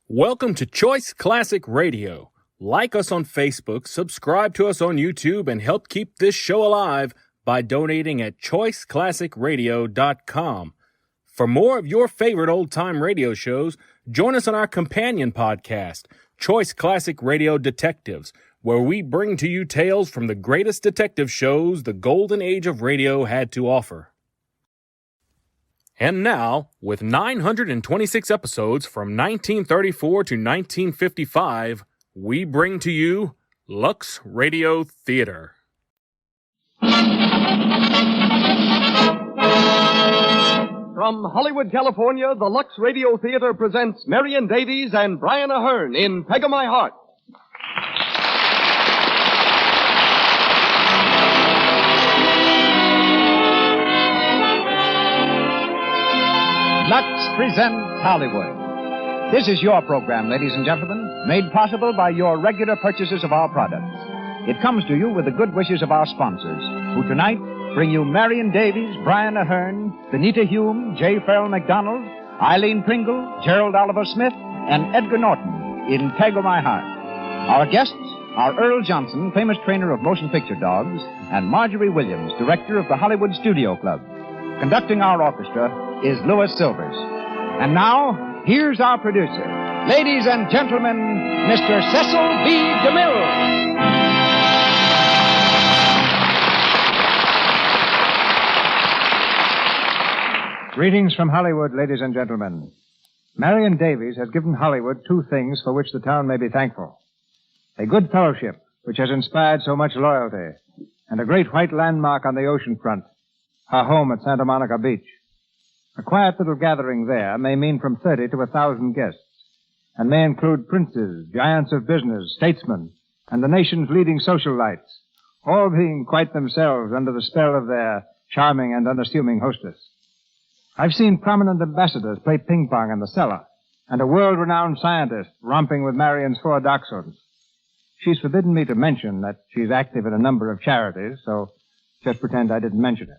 Welcome to Choice Classic Radio. Like us on Facebook, subscribe to us on YouTube, and help keep this show alive by donating at choiceclassicradio.com. For more of your favorite old-time radio shows, join us on our companion podcast, Choice Classic Radio Detectives, where we bring to you tales from the greatest detective shows the golden age of radio had to offer. And now, with 926 episodes from 1934 to 1955, we bring to you Lux Radio Theater. From Hollywood, California, the Lux Radio Theater presents Marion Davies and Brian Ahern in Peg of My Heart. Lux presents Hollywood. This is your program, ladies and gentlemen, made possible by your regular purchases of our products. It comes to you with the good wishes of our sponsors, who tonight bring you Marion Davies, Brian Ahern, Benita Hume, J. Farrell McDonald, Eileen Pringle, Gerald Oliver Smith, and Edgar Norton in Peg of My Heart. Our guests are Earl Johnson, famous trainer of motion picture dogs, and Marjorie Williams, director of the Hollywood Studio Club. Conducting our orchestra is Louis Silvers. And now, here's our producer. Ladies and gentlemen, Mr. Cecil B. DeMille. Greetings from Hollywood, ladies and gentlemen. Marion Davies has given Hollywood two things for which the town may be thankful. A good fellowship, which has inspired so much loyalty, and a great white landmark on the ocean front, her home at Santa Monica Beach. A quiet little gathering there may mean from 30 to 1,000 guests, and may include princes, giants of business, statesmen, and the nation's leading socialites, all being quite themselves under the spell of their charming and unassuming hostess. I've seen prominent ambassadors play ping-pong in the cellar, and a world-renowned scientist romping with Marion's 4 dachshunds. She's forbidden me to mention that she's active in a number of charities, so just pretend I didn't mention it.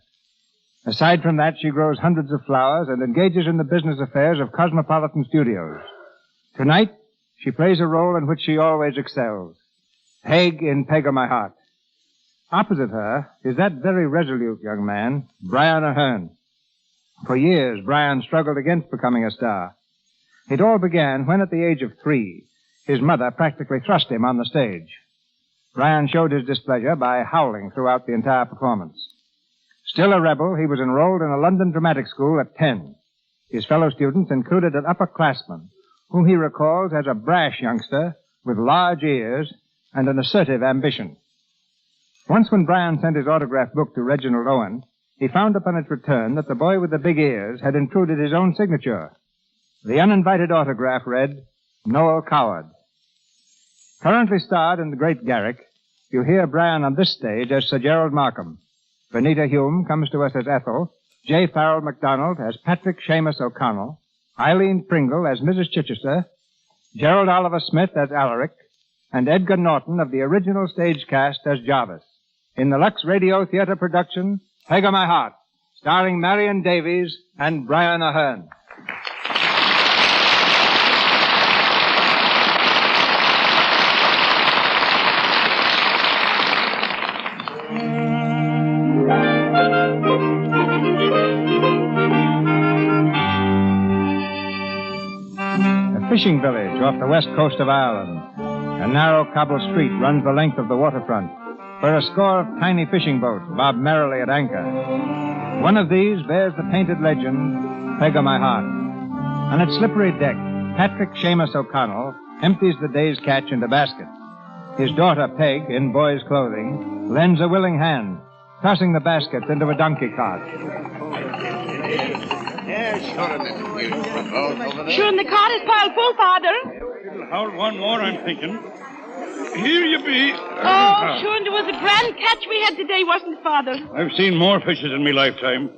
Aside from that, she grows hundreds of flowers and engages in the business affairs of Cosmopolitan Studios. Tonight, she plays a role in which she always excels. Peg in Peg of My Heart. Opposite her is that very resolute young man, Brian Ahern. For years, Brian struggled against becoming a star. It all began when, at the age of 3, his mother practically thrust him on the stage. Brian showed his displeasure by howling throughout the entire performance. Still a rebel, he was enrolled in a London dramatic school at 10. His fellow students included an upperclassman, whom he recalls as a brash youngster with large ears and an assertive ambition. Once when Brian sent his autograph book to Reginald Owen, he found upon its return that the boy with the big ears had included his own signature. The uninvited autograph read, Noel Coward. Currently starred in The Great Garrick, you hear Brian on this stage as Sir Gerald Markham. Benita Hume comes to us as Ethel, J. Farrell McDonald as Patrick Seamus O'Connell, Eileen Pringle as Mrs. Chichester, Gerald Oliver Smith as Alaric, and Edgar Norton of the original stage cast as Jarvis. In the Lux Radio Theater production, Peg of My Heart, starring Marion Davies and Brian Ahern. Fishing village off the west coast of Ireland. A narrow cobble street runs the length of the waterfront, where a score of tiny fishing boats bob merrily at anchor. One of these bears the painted legend, Peg of My Heart. On its slippery deck, Patrick Seamus O'Connell empties the day's catch into baskets. His daughter, Peg, in boy's clothing, lends a willing hand, tossing the baskets into a donkey cart. Sure, and the cart is piled full, Father. It'll hold one more, I'm thinking. Here you be. Oh, sure, and there was a grand catch we had today, wasn't it, Father? I've seen more fishes in my lifetime.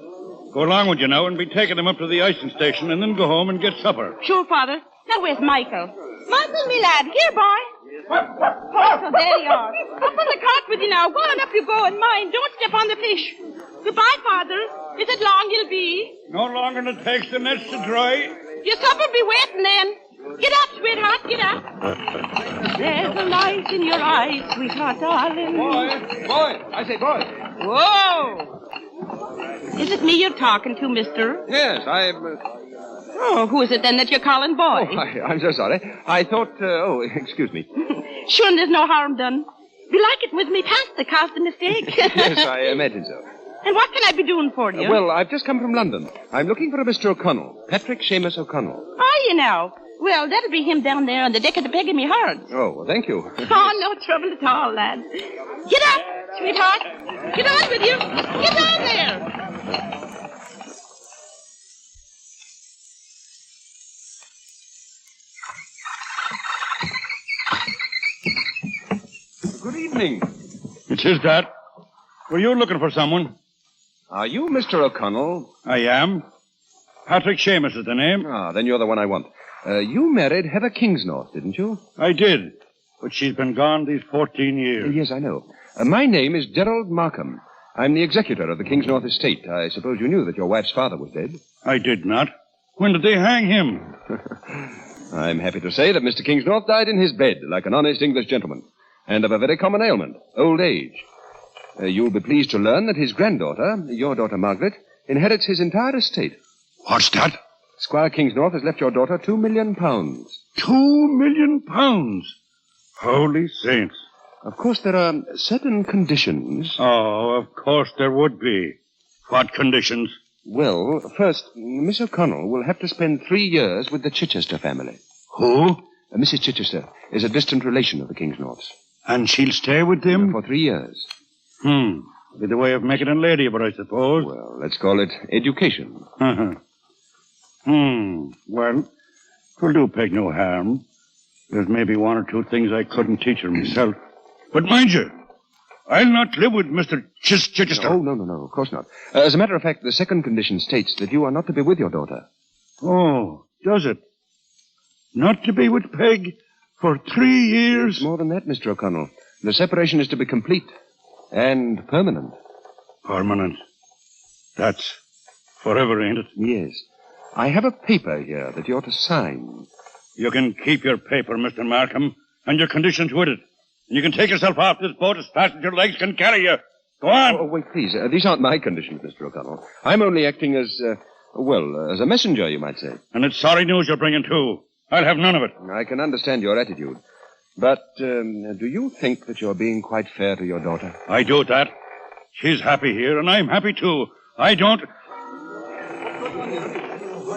Go along with you now and be taking them up to the icing station and then go home and get supper. Sure, Father. Now, where's Michael? Michael, me lad. Here, boy. Oh, so there you are. Up on the cart with you now. Go on up you go, and mind, don't step on the fish. Goodbye, Father. Is it long you'll be? No longer than it takes the nets to dry. Your supper'll be waiting then. Get up, sweetheart. Get up. There's a light in your eyes, sweetheart, darling. Boy. I say, boy. Whoa! Is it me you're talking to, mister? Yes, I'm... Oh, who is it then that you're calling boy? I'm so sorry. I thought... excuse me. Sure, and there's no harm done. Belike it was me past that caused the mistake. Yes, I imagine so. And what can I be doing for you? Well, I've just come from London. I'm looking for a Mr. O'Connell. Patrick Seamus O'Connell. Are you now? Well, that'll be him down there on the deck of the Peg in me heart. Oh, well, thank you. Oh, no trouble at all, lad. Get up, sweetheart. Get on with you. Get on there. Good evening. It is that. Were you looking for someone? Are you Mr. O'Connell? I am. Patrick Seamus is the name. Ah, then you're the one I want. You married Heather Kingsnorth, didn't you? I did. But she's been gone these 14 years. Yes, I know. My name is Gerald Markham. I'm the executor of the Kingsnorth estate. I suppose you knew that your wife's father was dead. I did not. When did they hang him? I'm happy to say that Mr. Kingsnorth died in his bed, like an honest English gentleman, and of a very common ailment, old age. You'll be pleased to learn that his granddaughter, your daughter Margaret, inherits his entire estate. What's that? Squire Kingsnorth has left your daughter £2 million. £2 million? Holy saints. Of course, there are certain conditions. Oh, of course there would be. What conditions? Well, first, Miss O'Connell will have to spend 3 years with the Chichester family. Who? Mrs. Chichester is a distant relation of the Kingsnorths. And she'll stay with them? For 3 years. Be the way of making a lady of her, I suppose. Well, let's call it education. Well, 'twill do Peg no harm. There's maybe one or two things I couldn't teach her myself. But mind you, I'll not live with Mr. Chichester. Oh, no, of course not. As a matter of fact, the second condition states that you are not to be with your daughter. Oh, does it? Not to be with Peg for 3 years? It's more than that, Mr. O'Connell. The separation is to be complete and permanent. Permanent? That's forever, ain't it? Yes. I have a paper here that you're to sign. You can keep your paper, Mr. Markham, and your conditions with it. And you can take yourself off this boat as fast as your legs can carry you. Go on. Oh, wait, please. These aren't my conditions, Mr. O'Connell. I'm only acting as, as a messenger, you might say. And it's sorry news you're bringing, too. I'll have none of it. I can understand your attitude. But, do you think that you're being quite fair to your daughter? I do that. She's happy here, and I'm happy, too. I don't...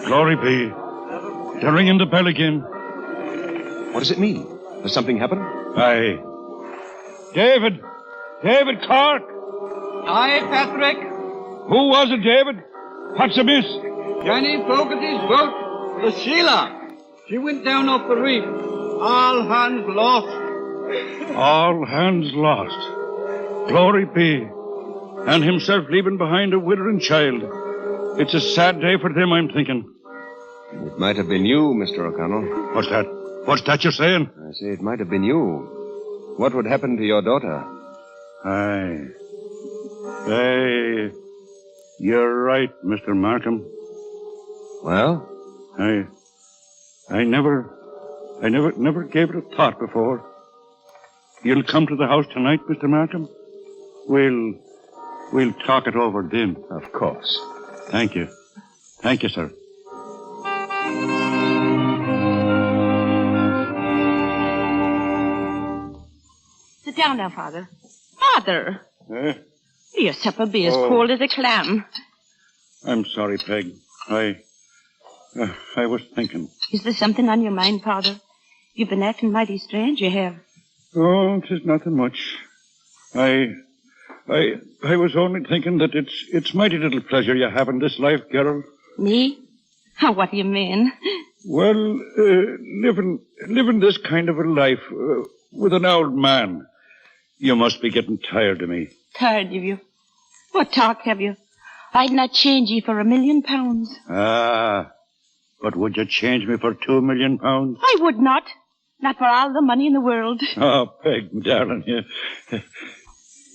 Glory be. They're ringing the bell again. What does it mean? Has something happened? Aye. David Clark. Aye, Patrick. Who was it, David? What's amiss? Johnny Fogarty's boat, the Sheila. She went down off the reef. All hands lost. All hands lost. Glory be. And himself leaving behind a widow and child. It's a sad day for them, I'm thinking. It might have been you, Mr. O'Connell. What's that? What's that you're saying? I say it might have been you. What would happen to your daughter? Aye. You're right, Mr. Markham. Well? I never gave it a thought before. You'll come to the house tonight, Mr. Markham? We'll talk it over then. Of course. Thank you. Thank you, sir. Sit down now, Father. Father! Your supper'll be as cold as a clam. I'm sorry, Peg. I was thinking. Is there something on your mind, Father? You've been acting mighty strange, you have. Oh, 'tis nothing much. I was only thinking that it's mighty little pleasure you have in this life, Gerald. Me? Oh, what do you mean? Well, living this kind of a life with an old man. You must be getting tired of me. Tired of you? What talk have you? I'd not change ye for £1 million. Ah, but would you change me for £2 million? I would not. Not for all the money in the world. Oh, Peg, darling,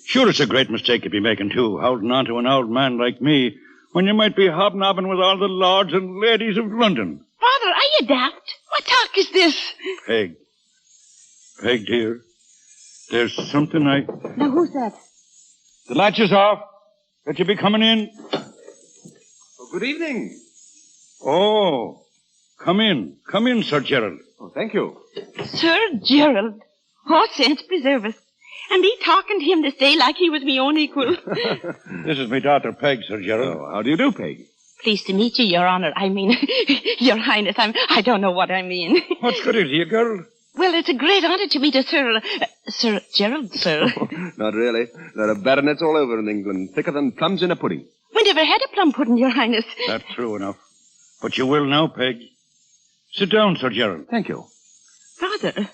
Sure, it's a great mistake you'd be making, too, holding on to an old man like me, when you might be hobnobbing with all the lords and ladies of London. Father, are you daft? What talk is this? Peg. Peg, dear. There's something Now, who's that? The latch is off. Let you be coming in. Oh, good evening. Oh, come in. Come in, Sir Gerald. Oh, thank you. Sir Gerald. Oh, saints preserve us. And me talking to him this day like he was me own equal. This is my daughter, Peg, Sir Gerald. Oh, how do you do, Peg? Pleased to meet you, Your Honor. I mean, Your Highness. I don't know what I mean. What's good of you, girl? Well, it's a great honor to meet a Sir Gerald, sir. Not really. There are baronets all over in England, thicker than plums in a pudding. We never had a plum pudding, Your Highness. That's true enough. But you will now, Peg. Sit down, Sir Gerald. Thank you. Father,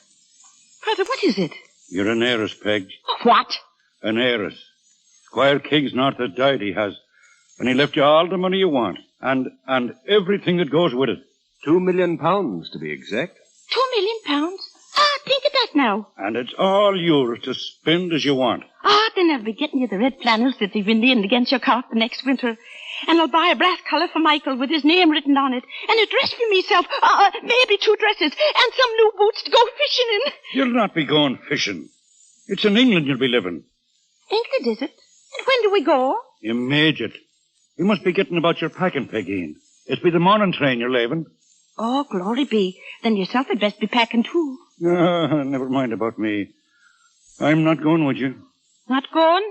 what is it? You're an heiress, Peg. What? An heiress. Squire Kingsnorth has died, he has. And he left you all the money you want. And everything that goes with it. £2 million, to be exact. £2 million? Ah, think of that now. And it's all yours to spend as you want. Ah, then I'll be getting you the red flannels that they've in the end against your cart the next winter. And I'll buy a brass collar for Michael with his name written on it. And a dress for myself. Maybe 2 dresses. And some new boots to go fishing in. You'll not be going fishing. It's in England you'll be living. England, is it? And when do we go? Immediate. You must be getting about your packing, Pegeen. It's be the morning train you're leaving. Oh, glory be. Then yourself had best be packing too. Never mind about me. I'm not going with you. Not going?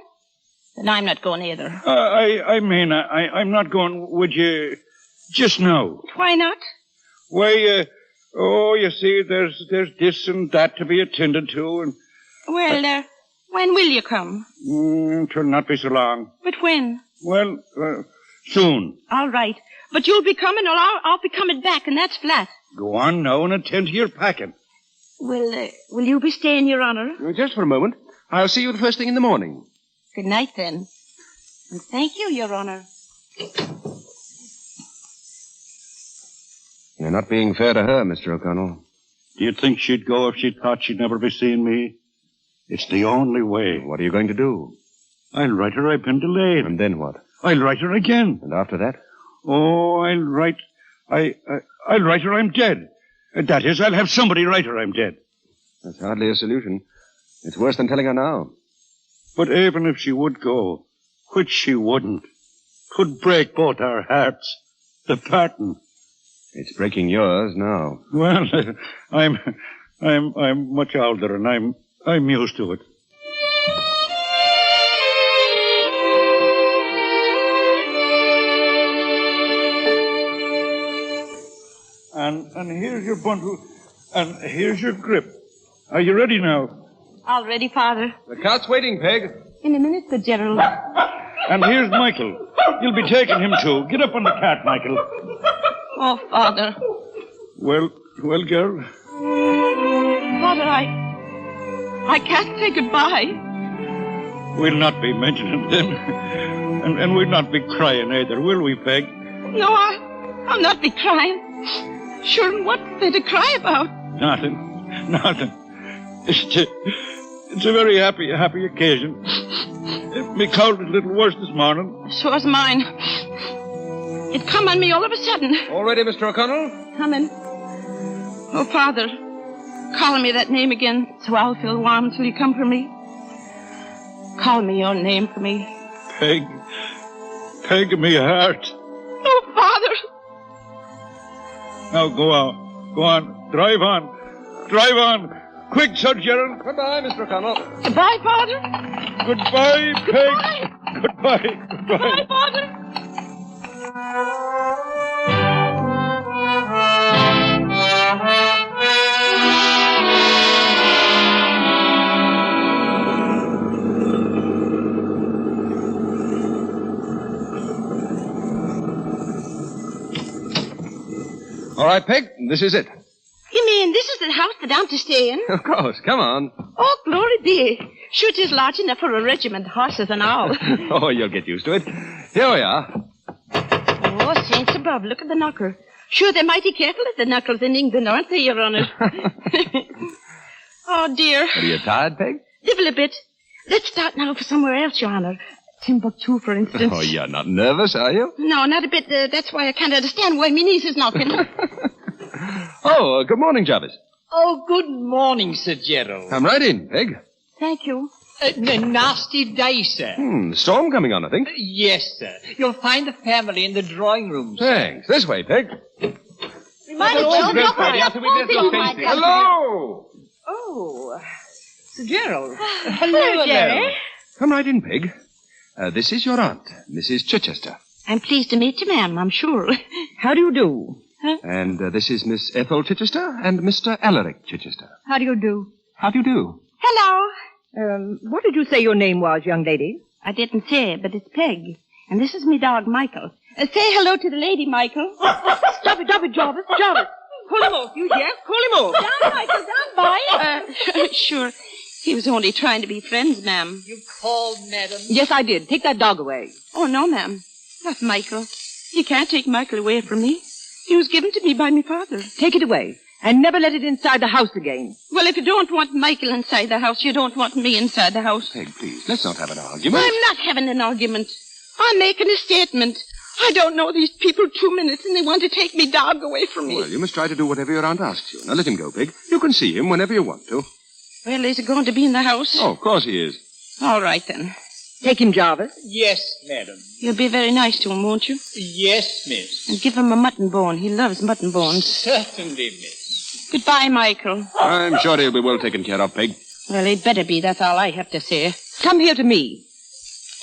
Then I'm not going either. I'm not going with you just now. Why not? Why, you see, there's this and that to be attended to, and... Well, when will you come? It'll not be so long. But when? Well, soon. All right. But you'll be coming or I'll be coming back, and that's flat. Go on now and attend to your packing. Will you be staying, Your Honor? Just for a moment. I'll see you the first thing in the morning. Good night, then. And thank you, Your Honor. You're not being fair to her, Mr. O'Connell. Do you think she'd go if she thought she'd never be seeing me? It's the only way. What are you going to do? I'll write her I've been delayed. And then what? I'll write her again. And after that? Oh, I'll write her I'm dead. That is, I'll have somebody write her I'm dead. That's hardly a solution. It's worse than telling her now. But even if she would go, which she wouldn't, could break both our hearts. The parting. It's breaking yours now. Well, I'm much older, and I'm used to it. And here's your bundle, and here's your grip. Are you ready now? All ready, Father. The cart's waiting, Peg. In a minute, Sir Gerald. And here's Michael. You'll be taking him too. Get up on the cart, Michael. Oh, Father. Well, girl. Father, I can't say goodbye. We'll not be mentioning them. And we'll not be crying either, will we, Peg? No, I'll not be crying. Sure, and what's there to cry about? Nothing. It's a very happy occasion. Me cold was a little worse this morning. So's mine. It come on me all of a sudden. All ready, Mr. O'Connell? Coming. Oh, Father, call me that name again so I'll feel warm till you come for me. Call me your name for me. Peg of me heart. Oh, Father. Now, go on. Drive on. Quick, Sir Gerald. Goodbye, Mr. O'Connell. Goodbye, Father. Goodbye, Peg. Goodbye. Goodbye, Father. All right, Peg, this is it. You mean this is the house that I'm to stay in? Of course, come on. Oh, glory be. Sure, it is large enough for a regiment, horses and all. Oh, you'll get used to it. Here we are. Oh, saints above, look at the knocker. Sure, they're mighty careful at the knuckles in England, aren't they, Your Honor? Oh, dear. Are you tired, Peg? Divil a bit. Let's start now for somewhere else, Your Honor. Timbuktu, for instance. Oh, you're not nervous, are you? No, not a bit. That's why I can't understand why my niece is knocking. Oh, good morning, Jarvis. Oh, good morning, Sir Gerald. Come right in, Peg. Thank you. Nasty day, sir. Storm coming on, I think. Yes, sir. You'll find the family in the drawing room, sir. Thanks. This way, Peg. Might as well go for it. Hello! Oh, Sir Gerald. Hello, Jerry. Come right in, Peg. This is your aunt, Mrs. Chichester. I'm pleased to meet you, ma'am, I'm sure. How do you do? And this is Miss Ethel Chichester and Mr. Alaric Chichester. How do you do? How do you do? Hello. What did you say your name was, young lady? I didn't say, but it's Peg. And this is me dog, Michael. Say hello to the lady, Michael. Stop it, Jarvis. Jarvis. Pull him off, you dear. Pull him off. Down, Michael, down, boy. Sure. He was only trying to be friends, ma'am. You called, madam? Yes, I did. Take that dog away. Oh, no, ma'am. Not Michael. You can't take Michael away from me. He was given to me by my father. Take it away. And never let it inside the house again. Well, if you don't want Michael inside the house, you don't want me inside the house. Peg, please, let's not have an argument. I'm not having an argument. I'm making a statement. I don't know these people 2 minutes, and they want to take me dog away from me. Well, you must try to do whatever your aunt asks you. Now, let him go, Peg. You can see him whenever you want to. Well, is he going to be in the house? Oh, of course he is. All right, then. Take him, Jarvis. Yes, madam. You'll be very nice to him, won't you? Yes, miss. And give him a mutton bone. He loves mutton bones. Certainly, miss. Goodbye, Michael. I'm sure he'll be well taken care of, Peg. Well, he'd better be. That's all I have to say. Come here to me.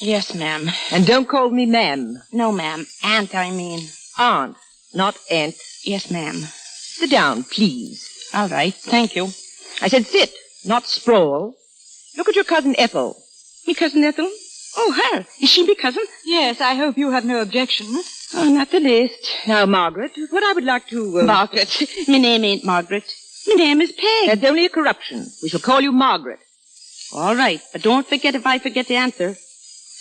Yes, ma'am. And don't call me ma'am. No, ma'am. Aunt, I mean. Aunt, not aunt. Yes, ma'am. Sit down, please. All right. Thank you. I said sit, not sprawl. Look at your cousin Ethel. Me cousin Ethel? Oh, her. Is she me cousin? Yes, I hope you have no objection. Oh, not the least. Now, Margaret, what I would like to... Margaret. My name ain't Margaret. My name is Peg. That's only a corruption. We shall call you Margaret. All right, but don't forget if I forget the answer.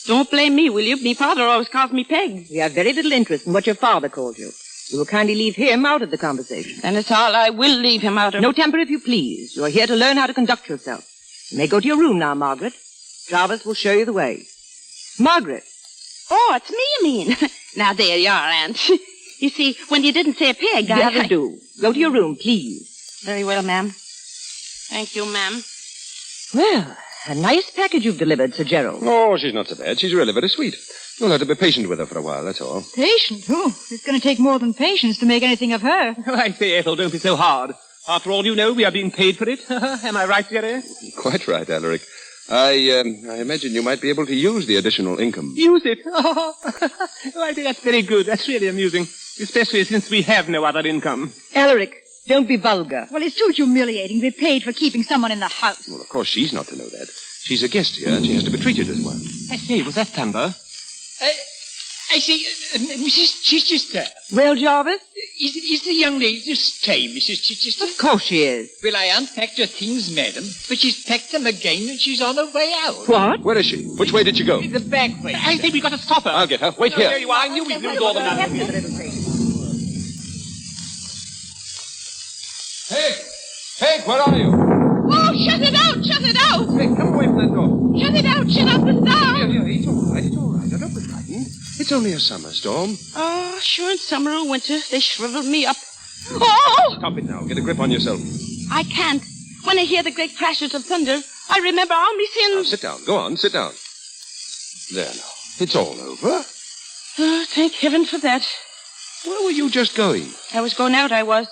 Don't blame me, will you? Me father always calls me Peg. We have very little interest in what your father calls you. You will kindly leave him out of the conversation. Then it's all I will leave him out of. No temper, if you please. You are here to learn how to conduct yourself. You may go to your room now, Margaret. Jarvis will show you the way. Margaret. Oh, it's me, you mean? Now, there you are, Aunt. You see, when you didn't say Peg, That'll do. Go to your room, please. Very well, ma'am. Thank you, ma'am. Well, a nice package you've delivered, Sir Gerald. Oh, she's not so bad. She's really very sweet. You'll have to be patient with her for a while, that's all. Patient? Oh, it's going to take more than patience to make anything of her. Oh, I say, Ethel, don't be so hard. After all, you know, we are being paid for it. Am I right, Jerry? Quite right, Alaric. I imagine you might be able to use the additional income. Use it? Oh, I think that's very good. That's really amusing. Especially since we have no other income. Alaric, don't be vulgar. Well, it's too humiliating to be paid for keeping someone in the house. Well, of course, she's not to know that. She's a guest here, and she has to be treated as one. I say, was that thunder? I see, Mrs. Chichester. Well, Jarvis? Is the young lady to stay, Mrs. Chichester? Of course she is. Well, I unpacked her things, madam, but she's packed them again and she's on her way out. What? Where is she? Which way did she go? The back way. I think we got to stop her. I'll get her. Wait here. There you are. I knew we'd lose all the money. Peg, where are you? Oh, shut it out! Shut it out! Peg, come away from that door. Shut it out! Shut up and down! Here, it's all right. It's all right. Now, don't be frightened. It's only a summer storm. Oh, sure, in summer or winter, they shrivel me up. Oh! Stop it now. Get a grip on yourself. I can't. When I hear the great crashes of thunder, I remember all my Now, sins. sit down. Go on, sit down. There now. It's all over. Oh, thank heaven for that. Where were you just going? I was going out, I was.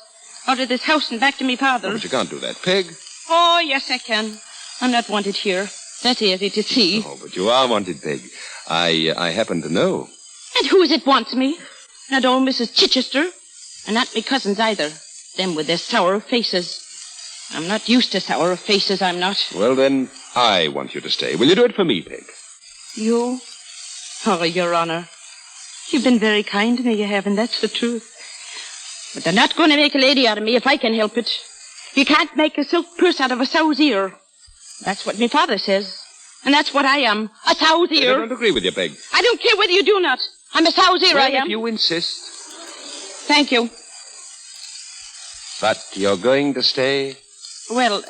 Out of this house and back to me Oh, father. but you can't do that, Peg. Oh, yes, I can. I'm not wanted here. That's easy to see. Oh, but you are wanted, Peg. I happen to know. And who is it wants me? Not old Mrs. Chichester. And not me cousins either. Them with their sour faces. I'm not used to sour faces, I'm not. Well, then, I want you to stay. Will you do it for me, Peg? You? Oh, Your Honor. You've been very kind to me, you have, and that's the truth. But they're not going to make a lady out of me if I can help it. You can't make a silk purse out of a sow's ear. That's what my father says. And that's what I am. A sow's I ear. don't agree with you, Peg. I don't care whether you do not. I'm a sow's ear, Well, I am. if you insist. Thank you. But you're going to stay? Well,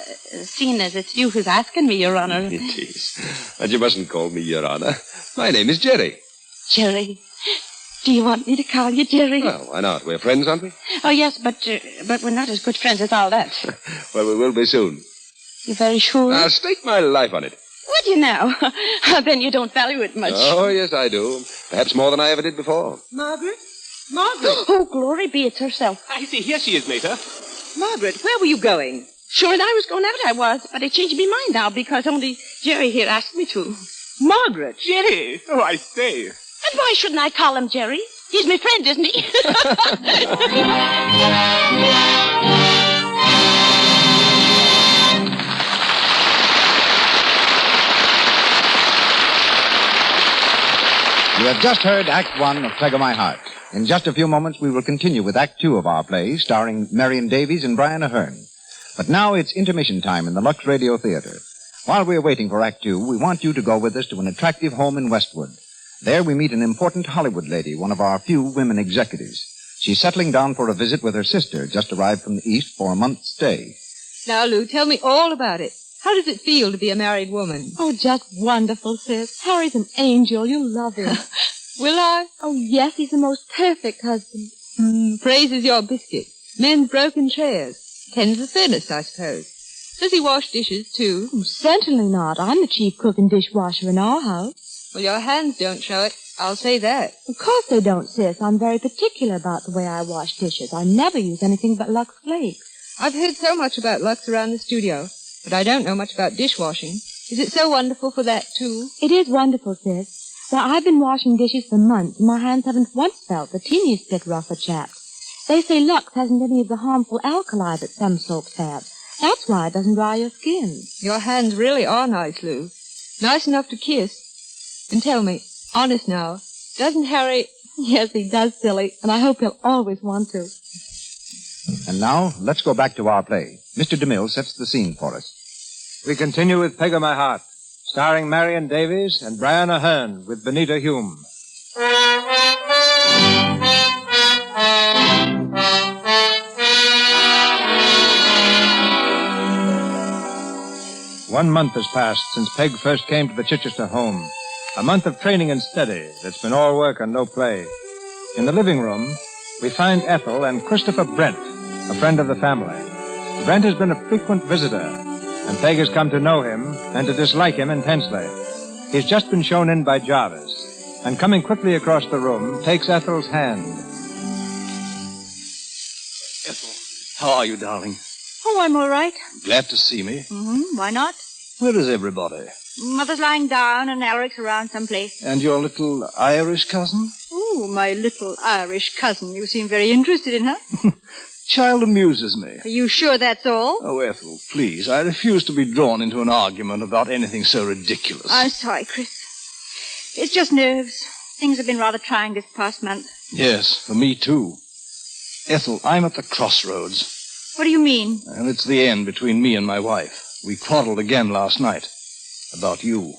seeing as it's you who's asking me, Your Honor. It is. But you mustn't call me Your Honor. My name is Jerry. Jerry. Do you want me to call you Jerry? Well, why not? We're friends, aren't we? Oh, yes, but we're not as good friends as all that. Well, we will be soon. You're very sure? I'll stake my life on it. Would you now? Then you don't value it much. Oh, yes, I do. Perhaps more than I ever did before. Margaret? Margaret? Oh, glory be, it's herself. I see. Here she is, Mater. Margaret, where were you going? Sure, and I was going out, I was, but I changed my mind now because only Jerry here asked me to. Margaret? Jerry. Oh, I say. And why shouldn't I call him Jerry? He's my friend, isn't he? You have just heard Act One of Peg of My Heart. In just a few moments, we will continue with Act Two of our play, starring Marion Davies and Brian Ahern. But now it's intermission time in the Lux Radio Theater. While we're waiting for Act Two, we want you to go with us to an attractive home in Westwood. There we meet an important Hollywood lady, one of our few women executives. She's settling down for a visit with her sister, just arrived from the East for a month's stay. Now, Lou, tell me all about it. How does it feel to be a married woman? Oh, just wonderful, sis. Harry's an angel. You'll love him. Will I? Oh, yes, he's the most perfect husband. Praises your biscuit. Mends broken chairs. Tends the furnace, I suppose. Does he wash dishes, too? Oh, certainly not. I'm the chief cook and dishwasher in our house. Well, your hands don't show it. I'll say that. Of course they don't, sis. I'm very particular about the way I wash dishes. I never use anything but Lux Flakes. I've heard so much about Lux around the studio, but I don't know much about dishwashing. Is it so wonderful for that, too? It is wonderful, sis. Well, I've been washing dishes for months, and my hands haven't once felt the teeniest bit rough or chapped. They say Lux hasn't any of the harmful alkali that some soaps have. That's why it doesn't dry your skin. Your hands really are nice, Lou. Nice enough to kiss. And tell me, honest now, doesn't Harry... Yes, he does, silly, and I hope he'll always want to. And now, let's go back to our play. Mr. DeMille sets the scene for us. We continue with Peg of My Heart, starring Marion Davies and Brian Ahern with Benita Hume. 1 month has passed since Peg first came to the Chichester home. A month of training and study that's been all work and no play. In the living room, we find Ethel and Christopher Brent, a friend of the family. Brent has been a frequent visitor, and Peg has come to know him and to dislike him intensely. He's just been shown in by Jarvis, and coming quickly across the room, takes Ethel's hand. Ethel, how are you, darling? Oh, I'm all right. Glad to see me. Why not? Where is everybody? Mother's lying down and Alaric's around someplace. And your little Irish cousin? Oh, my little Irish cousin. You seem very interested in her. Child amuses me. Are you sure that's all? Oh, Ethel, please. I refuse to be drawn into an argument about anything so ridiculous. I'm sorry, Chris. It's just nerves. Things have been rather trying this past month. Yes, for me, too. Ethel, I'm at the crossroads. What do you mean? And it's the end between me and my wife. We quarreled again last night. About you.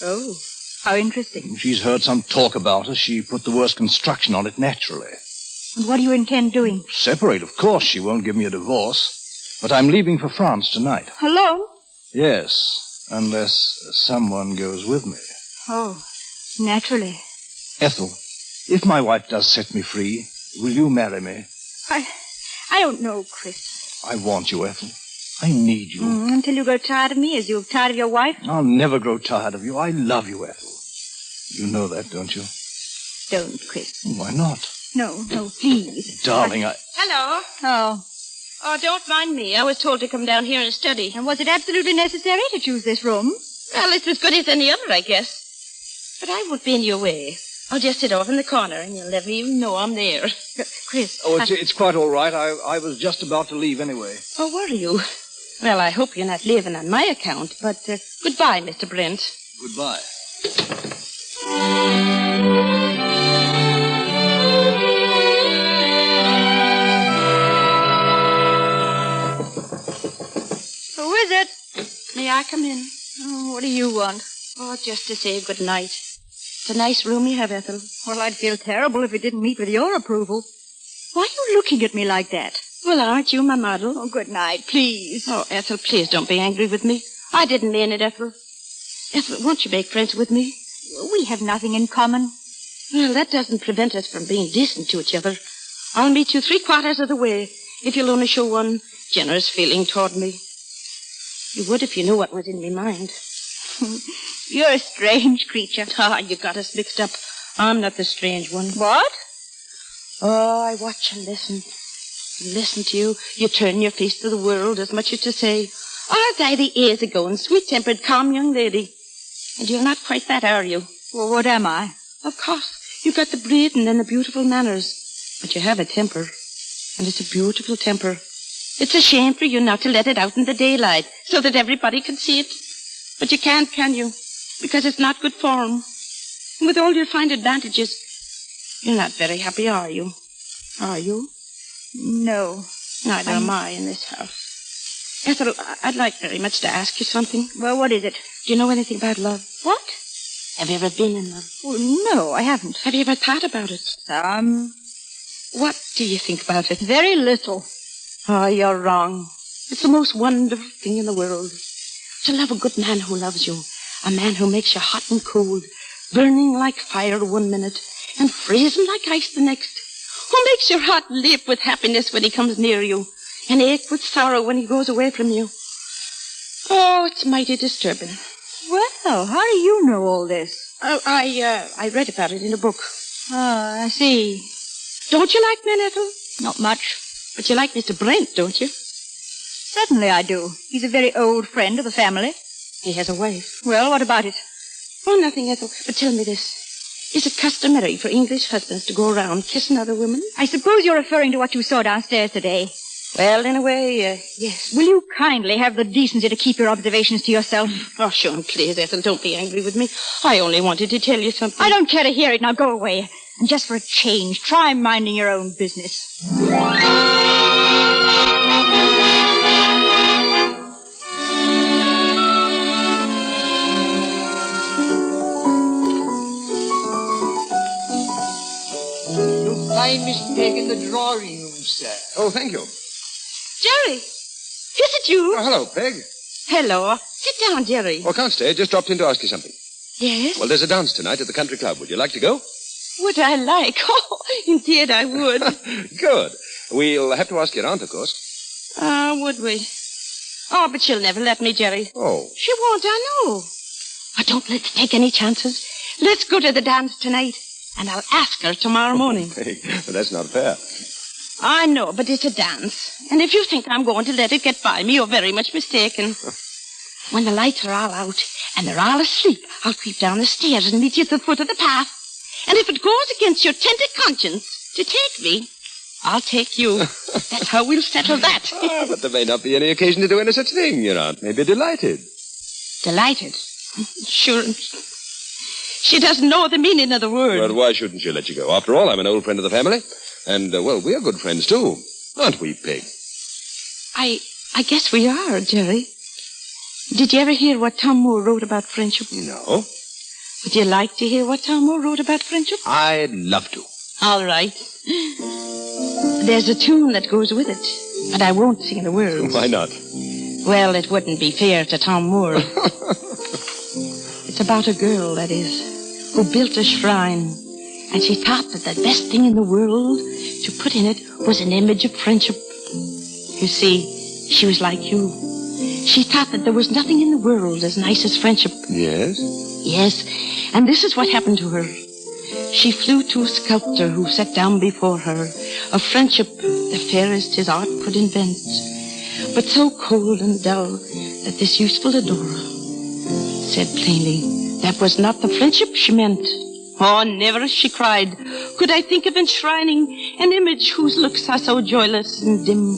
Oh, how interesting. She's heard some talk about us. She put the worst construction on it naturally. And what do you intend doing? Separate, of course. She won't give me a divorce. But I'm leaving for France tonight. Alone? Yes, unless someone goes with me. Oh, naturally. Ethel, if my wife does set me free, will you marry me? I don't know, Chris. I want you, Ethel. I need you. Until you grow tired of me as you're tired of your wife? I'll never grow tired of you. I love you, Ethel. You know that, don't you? Don't, Chris. Why not? No, please. Darling, Hello. Oh, don't mind me. I was told to come down here and study. And was it absolutely necessary to choose this room? Well, it's as good as any other, I guess. But I won't be in your way. I'll just sit off in the corner, and you'll never even know I'm there. Chris. Oh, it's quite all right. I was just about to leave anyway. Oh, were you? Well, I hope you're not leaving on my account, but goodbye, Mr. Brent. Goodbye. Who is it? May I come in? Oh, what do you want? Oh, just to say good night. It's a nice room you have, Ethel. Well, I'd feel terrible if it didn't meet with your approval. Why are you looking at me like that? Well, aren't you my model? Oh, good night, please. Oh, Ethel, please don't be angry with me. I didn't mean it, Ethel. Ethel, won't you make friends with me? We have nothing in common. Well, that doesn't prevent us from being decent to each other. I'll meet you 3/4 of the way if you'll only show one generous feeling toward me. You would if you knew what was in my mind. You're a strange creature. Ah, you got us mixed up. I'm not the strange one. What? Oh, I watch and listen. Listen to you. You turn your face to the world as much as to say, aren't I the easygoing, sweet-tempered, calm young lady? And you're not quite that, are you? Well, what am I? Of course. You've got the breeding and the beautiful manners. But you have a temper. And it's a beautiful temper. It's a shame for you not to let it out in the daylight so that everybody can see it. But you can't, can you? Because it's not good form. And with all your fine advantages, you're not very happy, are you? Are you? No. Neither am I in this house. Ethel, I'd like very much to ask you something. Well, what is it? Do you know anything about love? What? Have you ever been in love? Oh, no, I haven't. Have you ever thought about it? What do you think about it? Very little. Oh, you're wrong. It's the most wonderful thing in the world. To love a good man who loves you. A man who makes you hot and cold, burning like fire 1 minute, and freezing like ice the next. Who makes your heart leap with happiness when he comes near you, and ache with sorrow when he goes away from you. Oh, it's mighty disturbing. Well, how do you know all this? I read about it in a book. Oh, I see. Don't you like men, Ethel? Not much. But you like Mr. Brent, don't you? Certainly I do. He's a very old friend of the family. He has a wife. Well, what about it? Oh, nothing, Ethel. But tell me this. Is it customary for English husbands to go around kissing other women? I suppose you're referring to what you saw downstairs today. Well, in a way, yes. Will you kindly have the decency to keep your observations to yourself? Oh, sure, please, Ethel, don't be angry with me. I only wanted to tell you something. I don't care to hear it. Now go away. And just for a change, try minding your own business. You'll find Miss Peg in the drawing room, sir. Oh, thank you. Jerry, is it you? Oh, hello, Peg. Hello. Sit down, Jerry. Oh, can't stay. Just dropped in to ask you something. Yes? Well, there's a dance tonight at the country club. Would you like to go? Would I like? Oh, indeed I would. Good. We'll have to ask your aunt, of course. Would we? Oh, but she'll never let me, Jerry. Oh. She won't, I know. Oh, don't let's take any chances. Let's go to the dance tonight, and I'll ask her tomorrow morning. Hey, that's not fair. I know, but it's a dance. And if you think I'm going to let it get by me, you're very much mistaken. When the lights are all out and they're all asleep, I'll creep down the stairs and meet you at the foot of the path. And if it goes against your tender conscience to take me, I'll take you. That's how we'll settle that. But there may not be any occasion to do any such thing. Your aunt may be delighted. Delighted? Sure. She doesn't know the meaning of the word. Well, why shouldn't she let you go? After all, I'm an old friend of the family. And, well, we're good friends, too. Aren't we, Peg? I guess we are, Jerry. Did you ever hear what Tom Moore wrote about friendship? No. Would you like to hear what Tom Moore wrote about friendship? I'd love to. All right. There's a tune that goes with it, but I won't sing the words. Why not? Well, it wouldn't be fair to Tom Moore. It's about a girl, that is, who built a shrine, and she thought that the best thing in the world to put in it was an image of friendship. You see, she was like you. She thought that there was nothing in the world as nice as friendship. Yes? Yes, and this is what happened to her. She flew to a sculptor who sat down before her, a friendship the fairest his art could invent, but so cold and dull that this useful adorer said plainly that was not the friendship she meant. Oh, never, she cried, could I think of enshrining an image whose looks are so joyless and dim.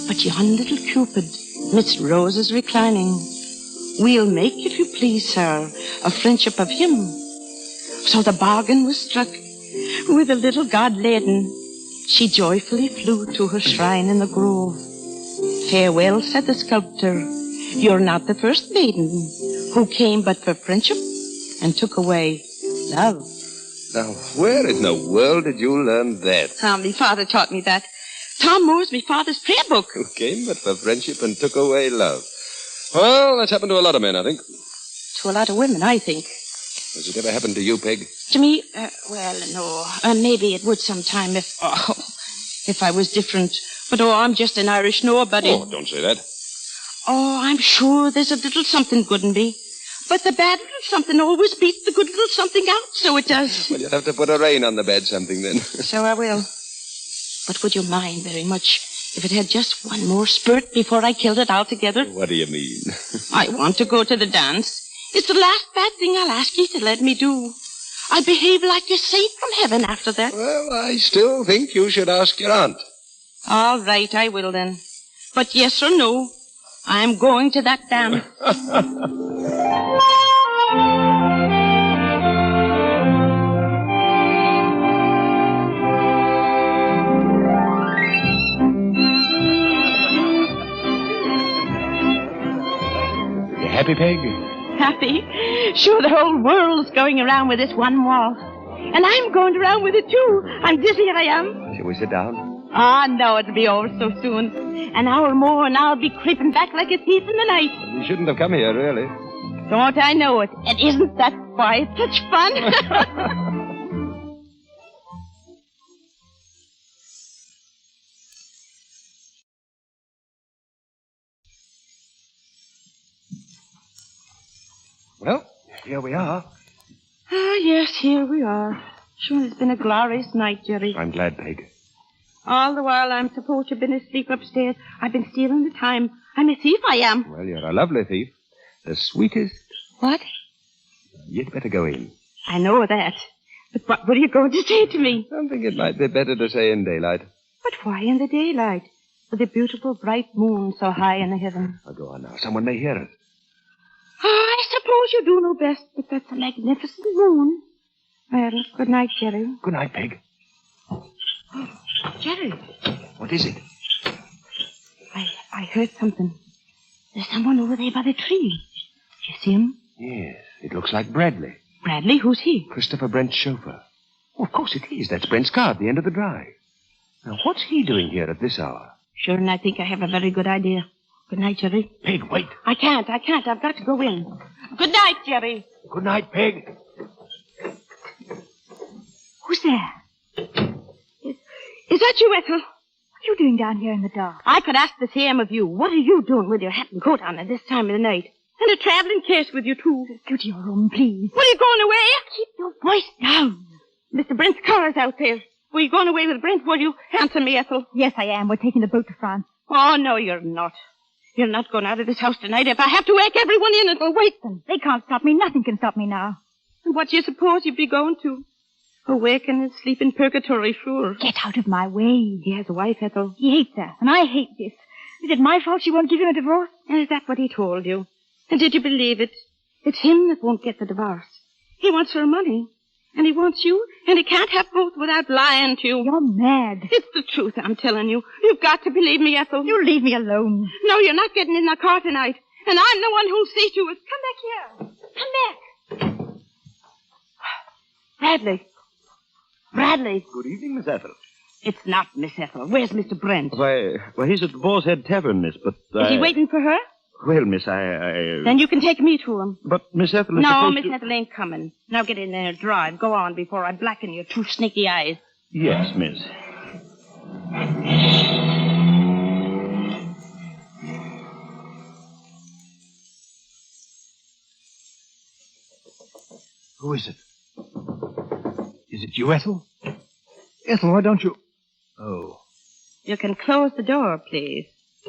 But yon little Cupid, midst roses reclining, we'll make, if you please, sir, a friendship of him. So the bargain was struck. With the little god laden, she joyfully flew to her shrine in the grove. Farewell, said the sculptor, you're not the first maiden who came but for friendship and took away love. Now, where in the world did you learn that? Me father taught me that. Tom Moore's me father's prayer book. Who came but for friendship and took away love. Well, that's happened to a lot of men, I think. To a lot of women, I think. Has it ever happened to you, Peg? To me, well, no. Maybe it would sometime if I was different. But, I'm just an Irish nobody. Oh, don't say that. Oh, I'm sure there's a little something good in me. But the bad little something always beats the good little something out, so it does. Well, you'll have to put a rein on the bad something then. So I will. But would you mind very much if it had just one more spurt before I killed it altogether? What do you mean? I want to go to the dance. It's the last bad thing I'll ask you to let me do. I'll behave like a saint from heaven after that. Well, I still think you should ask your aunt. All right, I will then. But yes or no, I'm going to that dance. You happy, Peg? Happy? Sure, the whole world's going around with this one waltz. And I'm going around with it, too. I'm dizzy, I am. Shall we sit down? No, it'll be over so soon. An hour more and I'll be creeping back like a thief in the night. You shouldn't have come here, really. Don't I know it? And isn't that why it's such fun? Well, here we are. Yes, here we are. Sure, it's been a glorious night, Jerry. I'm glad, Peg. All the while I'm supposed to have been asleep upstairs, I've been stealing the time. I'm a thief, I am. Well, you're a lovely thief. The sweetest. What? You'd better go in. I know that. But what were you going to say to me? I think it might be better to say in daylight. But why in the daylight? With the beautiful bright moon so high in the heaven. I'll go on now. Someone may hear us. I suppose you do know best, but that's a magnificent moon. Well, good night, Jerry. Good night, Peg. Jerry. What is it? I heard something. There's someone over there by the tree. Do you see him? Yes, it looks like Bradley. Bradley? Who's he? Christopher Brent's chauffeur. Oh, of course it is. That's Brent's car at the end of the drive. Now, what's he doing here at this hour? Sure, and I think I have a very good idea. Good night, Jerry. Peg, wait. I can't. I've got to go in. Good night, Jerry. Good night, Peg. Who's there? Is that you, Ethel? What are you doing down here in the dark? I could ask the same of you. What are you doing with your hat and coat on at this time of the night? And a traveling case with you, too. Go to your room, please. What, are you going away? Keep your voice down. Mr. Brent's car's out there. Were you going away with Brent, were you? Answer me, Ethel. Yes, I am. We're taking the boat to France. Oh, no, you're not. You're not going out of this house tonight. If I have to wake everyone in, it'll wait them. They can't stop me. Nothing can stop me now. And what do you suppose you'd be going to? Awaken and sleep in purgatory, sure. Get out of my way. He has a wife, Ethel. He hates her, and I hate this. Is it my fault she won't give him a divorce? And is that what he told you? And did you believe it? It's him that won't get the divorce. He wants her money. And he wants you, and he can't have both without lying to you. You're mad. It's the truth, I'm telling you. You've got to believe me, Ethel. You leave me alone. No, you're not getting in the car tonight. And I'm the one who'll see to it. Come back here. Come back. Bradley. Bradley. Good evening, Miss Ethel. It's not Miss Ethel. Where's Mr. Brent? Why, he's at the Boar's Head Tavern, miss, but... Is he waiting for her? Well, miss, Then you can take me to him. But Miss Ethel is No, supposed Miss to... Ethel ain't coming. Now get in there and drive. Go on before I blacken your two snaky eyes. Yes, miss. Who is it? Is it you, Ethel? Ethel, why don't you... Oh. You can close the door, please.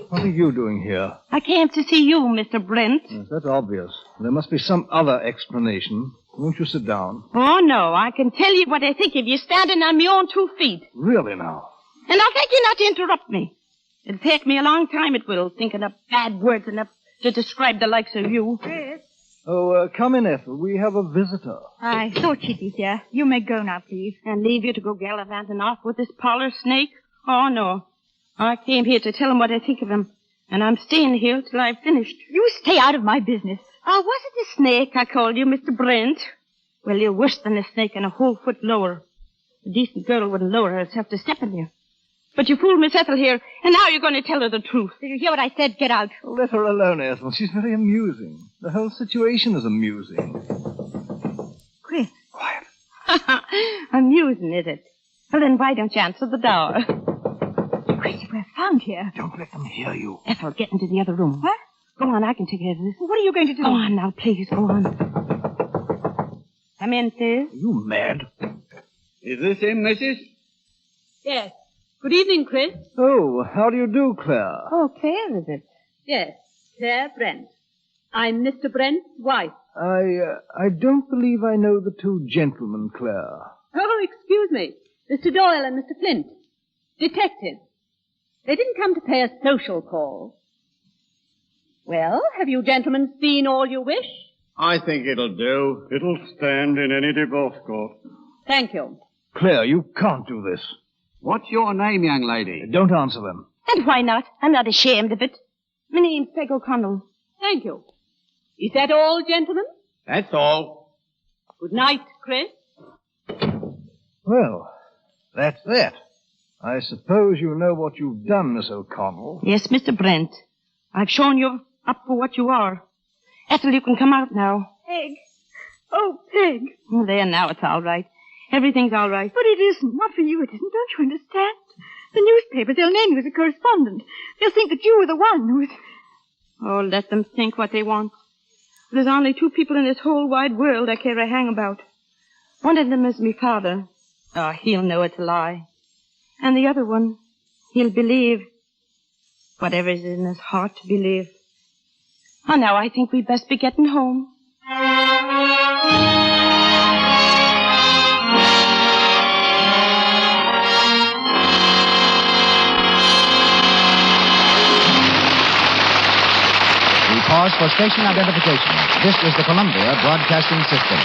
What are you doing here? I came to see you, Mr. Brent. Yes, that's obvious. There must be some other explanation. Won't you sit down? Oh, no. I can tell you what I think of you standing on my own 2 feet. Really, now? And I'll thank you not to interrupt me. It'll take me a long time, it will, thinking up bad words enough to describe the likes of you. Yes. Oh, come in, Ethel. We have a visitor. I thought she'd be here. You may go now, please. And leave you to go gallivanting off with this parlor snake? Oh, no. I came here to tell him what I think of him. And I'm staying here till I've finished. You stay out of my business. Oh, was it a snake I called you, Mr. Brent? Well, you're worse than a snake and a whole foot lower. A decent girl wouldn't lower herself to step on you. But you fooled Miss Ethel here, and now you're going to tell her the truth. Did you hear what I said? Get out. Let her alone, Ethel. She's very amusing. The whole situation is amusing. Chris. Quiet. Amusing, is it? Well, then why don't you answer the door? Chrissy, we're found here. Don't let them hear you. Ethel, get into the other room. What? Go on, I can take care of this. What are you going to do? Go on now, please, go on. Come in, sis. Are you mad? Is this him, missus? Yes. Good evening, Chris. Oh, how do you do, Claire? Oh, Claire, is it? Yes, Claire Brent. I'm Mr. Brent's wife. I don't believe I know the two gentlemen, Claire. Oh, excuse me. Mr. Doyle and Mr. Flint. Detectives. They didn't come to pay a social call. Well, have you gentlemen seen all you wish? I think it'll do. It'll stand in any divorce court. Thank you. Claire, you can't do this. What's your name, young lady? Don't answer them. And why not? I'm not ashamed of it. My name's Peg O'Connell. Thank you. Is that all, gentlemen? That's all. Good night, Chris. Well, that's that. I suppose you know what you've done, Miss O'Connell. Yes, Mr. Brent. I've shown you up for what you are. Ethel, you can come out now. Peg. Oh, Peg. Oh, there, now it's all right. Everything's all right. But it isn't. Not for you, it isn't. Don't you understand? The newspapers, they'll name you as a correspondent. They'll think that you were the one who's... Oh, let them think what they want. There's only two people in this whole wide world I care a hang about. One of them is me father. Oh, he'll know it's a lie. And the other one, he'll believe whatever's in his heart to believe. Oh, now I think we'd best be getting home. We pause for station identification. This is the Columbia Broadcasting System.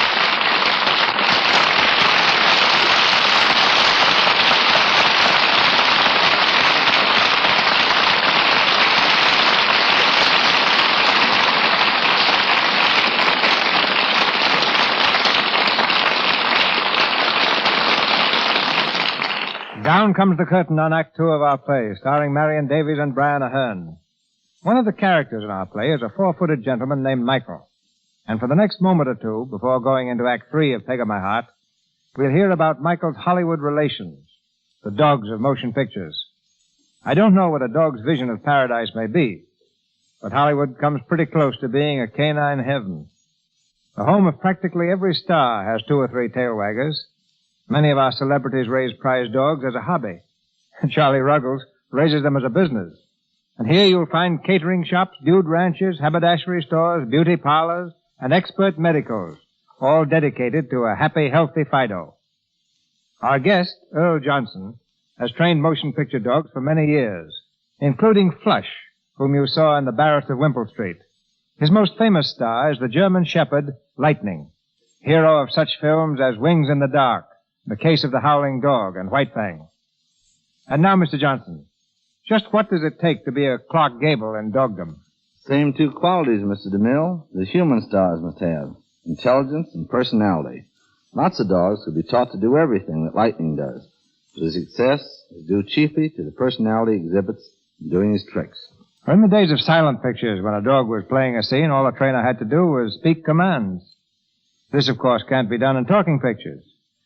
Down comes the curtain on Act Two of our play, starring Marion Davies and Brian Ahern. One of the characters in our play is a four-footed gentleman named Michael. And for the next moment or two, before going into Act Three of Peg of My Heart, we'll hear about Michael's Hollywood relations, the dogs of motion pictures. I don't know what a dog's vision of paradise may be, but Hollywood comes pretty close to being a canine heaven. The home of practically every star has two or three tail waggers. Many of our celebrities raise prize dogs as a hobby. Charlie Ruggles raises them as a business. And here you'll find catering shops, dude ranches, haberdashery stores, beauty parlors, and expert medicals, all dedicated to a happy, healthy Fido. Our guest, Earl Johnson, has trained motion picture dogs for many years, including Flush, whom you saw in The Barrett of Wimple Street. His most famous star is the German shepherd, Lightning, hero of such films as Wings in the Dark, The Case of the Howling Dog, and White Fang. And now, Mr. Johnson, just what does it take to be a Clark Gable in dogdom? Same two qualities, Mr. DeMille, the human stars must have. Intelligence and personality. Lots of dogs could be taught to do everything that Lightning does. But his success is due chiefly to the personality he exhibits in doing his tricks. In the days of silent pictures, when a dog was playing a scene, all a trainer had to do was speak commands. This, of course, can't be done in talking pictures.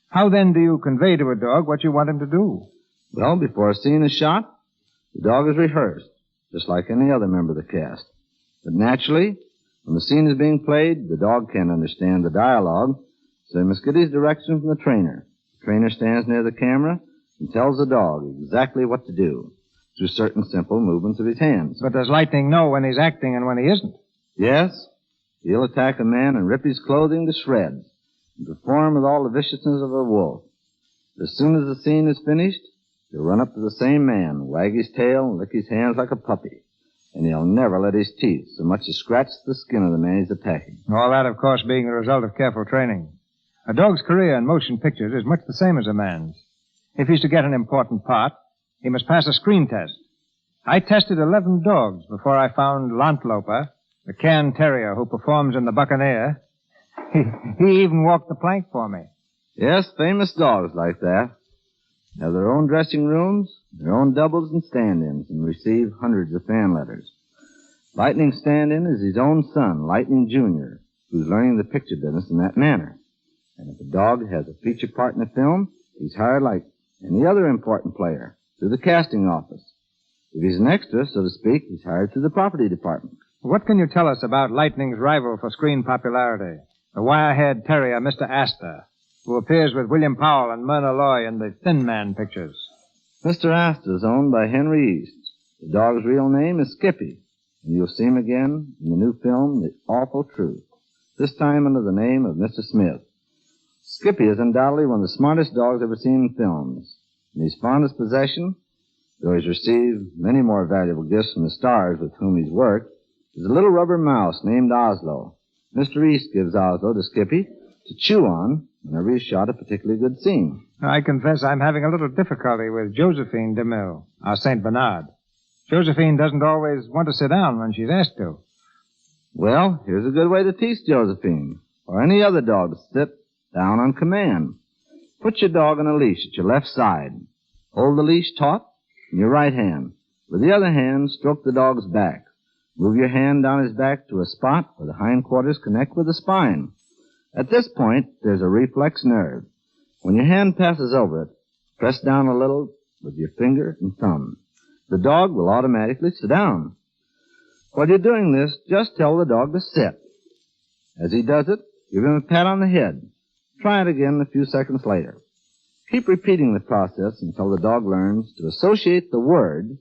How then do you convey to a dog what you want him to do? Well, before a scene is shot, the dog is rehearsed, just like any other member of the cast. But naturally, when the scene is being played, the dog can't understand the dialogue, so he must get his direction from the trainer. The trainer stands near the camera and tells the dog exactly what to do through certain simple movements of his hands. But does Lightning know when he's acting and when he isn't? Yes, he'll attack a man and rip his clothing to shreds and perform with all the viciousness of a wolf. As soon as the scene is finished, he'll run up to the same man, wag his tail, and lick his hands like a puppy. And he'll never let his teeth so much as scratch the skin of the man he's attacking. All that, of course, being the result of careful training. A dog's career in motion pictures is much the same as a man's. If he's to get an important part, he must pass a screen test. I tested 11 dogs before I found Lontloper, the Cairn Terrier who performs in The Buccaneer. He even walked the plank for me. Yes, famous dogs like that have their own dressing rooms, their own doubles and stand-ins, and receive hundreds of fan letters. Lightning's stand-in is his own son, Lightning Jr., who's learning the picture business in that manner. And if a dog has a feature part in the film, he's hired like any other important player through the casting office. If he's an extra, so to speak, he's hired through the property department. What can you tell us about Lightning's rival for screen popularity, the wire-haired terrier, Mr. Astor, who appears with William Powell and Myrna Loy in the Thin Man pictures? Mr. Astor is owned by Henry East. The dog's real name is Skippy, and you'll see him again in the new film, The Awful Truth, this time under the name of Mr. Smith. Skippy is undoubtedly one of the smartest dogs ever seen in films. In his fondest possession, though he's received many more valuable gifts from the stars with whom he's worked, is a little rubber mouse named Oslo. Mr. East gives Oslo to Skippy to chew on whenever he's shot a particularly good scene. I confess I'm having a little difficulty with Josephine DeMille, our St. Bernard. Josephine doesn't always want to sit down when she's asked to. Well, here's a good way to teach Josephine, or any other dog, to sit down on command. Put your dog on a leash at your left side. Hold the leash taut in your right hand. With the other hand, stroke the dog's back. Move your hand down his back to a spot where the hindquarters connect with the spine. At this point, there's a reflex nerve. When your hand passes over it, press down a little with your finger and thumb. The dog will automatically sit down. While you're doing this, just tell the dog to sit. As he does it, give him a pat on the head. Try it again a few seconds later. Keep repeating the process until the dog learns to associate the word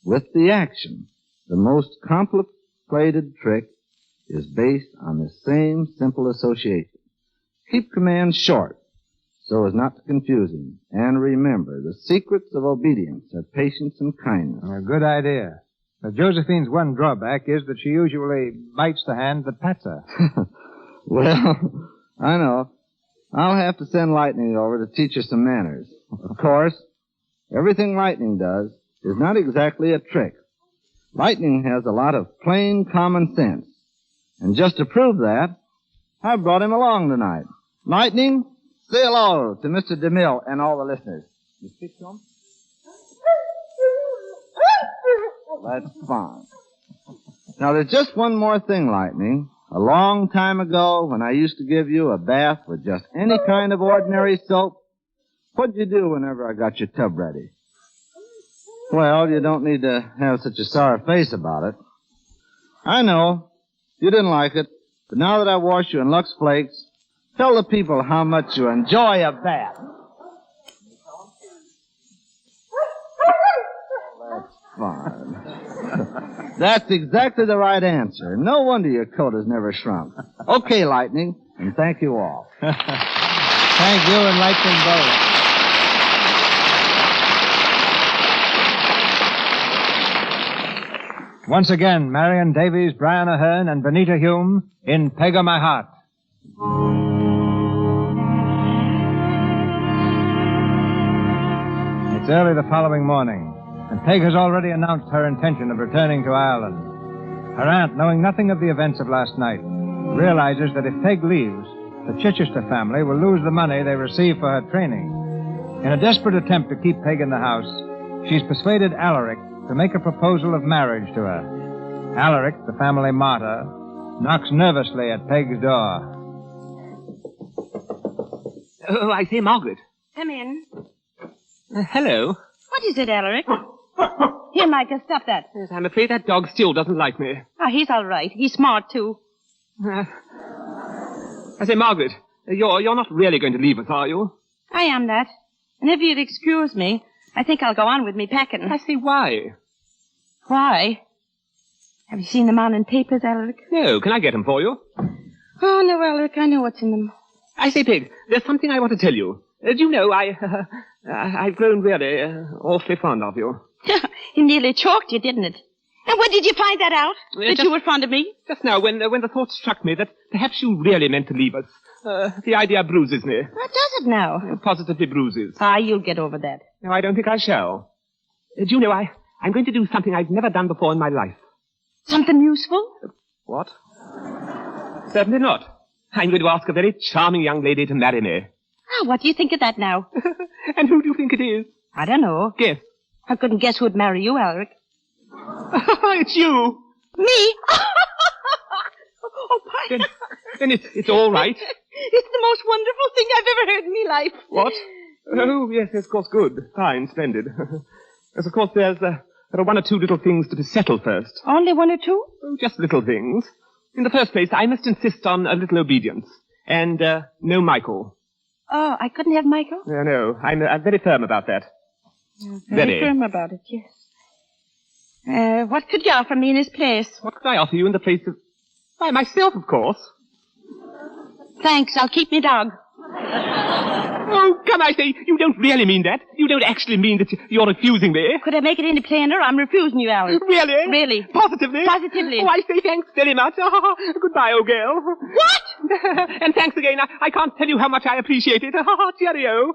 with the action. The most complicated trick is based on the same simple association. Keep commands short so as not to confuse him. And remember, the secrets of obedience are patience and kindness. A good idea. But Josephine's one drawback is that she usually bites the hand that pats her. Well, I know. I'll have to send Lightning over to teach her some manners. Of course, everything Lightning does is not exactly a trick. Lightning has a lot of plain common sense. And just to prove that, I brought him along tonight. Lightning, say hello to Mr. DeMille and all the listeners. You speak to him? That's fine. Now, there's just one more thing, Lightning. A long time ago, when I used to give you a bath with just any kind of ordinary soap, what'd you do whenever I got your tub ready? Well, you don't need to have such a sour face about it. I know, you didn't like it, but now that I wash you in Lux Flakes, tell the people how much you enjoy a bath. That's fine. That's exactly the right answer. No wonder your coat has never shrunk. Okay, Lightning, and thank you all. Thank you and Lightning both. Once again, Marion Davies, Brian Ahern, and Benita Hume in Peg o' My Heart. It's early the following morning, and Peg has already announced her intention of returning to Ireland. Her aunt, knowing nothing of the events of last night, realizes that if Peg leaves, the Chichester family will lose the money they receive for her training. In a desperate attempt to keep Peg in the house, she's persuaded Alaric to make a proposal of marriage to her. Alaric, the family martyr, knocks nervously at Peg's door. Oh, I say, Margaret. Come in. Hello. What is it, Alaric? Here, Micah, stop that. Yes, I'm afraid that dog still doesn't like me. Oh, he's all right. He's smart, too. I say, Margaret, you're not really going to leave us, are you? I am that. And if you'd excuse me, I think I'll go on with me packing. I say, why? Why? Have you seen them on in papers, Alaric? No, can I get them for you? Oh, no, Alaric, I know what's in them. I say, Peg, there's something I want to tell you. Do you know, I've grown really awfully fond of you. He nearly choked you, didn't it? And when did you find that out? That you were fond of me? Just now, when the thought struck me that perhaps you really meant to leave us. The idea bruises me. What does it now? Positively bruises. Ah, you'll get over that. No, I don't think I shall. Do you know, I'm going to do something I've never done before in my life. Something useful? What? Certainly not. I'm going to ask a very charming young lady to marry me. Ah, what do you think of that now? And who do you think it is? I don't know. Guess. I couldn't guess who'd marry you, Alaric. It's you. Me? Oh, Then it's all right. It's the most wonderful thing I've ever heard in my life. What? Oh, yes, of course, good. Fine, splendid. Yes, of course, there are one or two little things to be settled first. Only one or two? Oh, just little things. In the first place, I must insist on a little obedience. And, no Michael. Oh, I couldn't have Michael? No, I'm very firm about that. Very firm about it, yes. What could you offer me in his place? What could I offer you in the place of... Why, myself, of course. Thanks, I'll keep me dog. Oh, come, I say, you don't really mean that. You don't actually mean that you're refusing me. Could I make it any plainer? I'm refusing you, Alice. Really? Really. Positively? Positively. Oh, I say thanks very much. Goodbye, old girl. What? And thanks again. I can't tell you how much I appreciate it. Cheerio.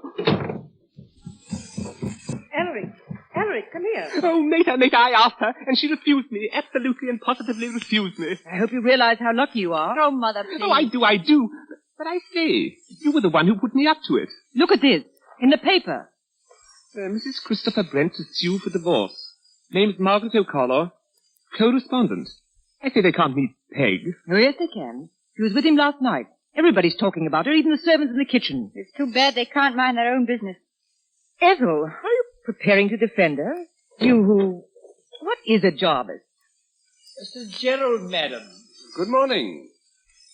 Ellery, come here. Oh, Meta, I asked her, and she refused me. Absolutely and positively refused me. I hope you realize how lucky you are. Oh, Mother, please. Oh, I do. But I say, you were the one who put me up to it. Look at this. In the paper. Mrs. Christopher Brent is due for divorce. Name's Margaret O'Connell. Co-respondent. I say they can't meet Peg. Oh, yes, they can. She was with him last night. Everybody's talking about her, even the servants in the kitchen. It's too bad they can't mind their own business. Ethel, are you preparing to defend her? You who... What is a Jarvis? Mr. Gerald, madam. Good morning.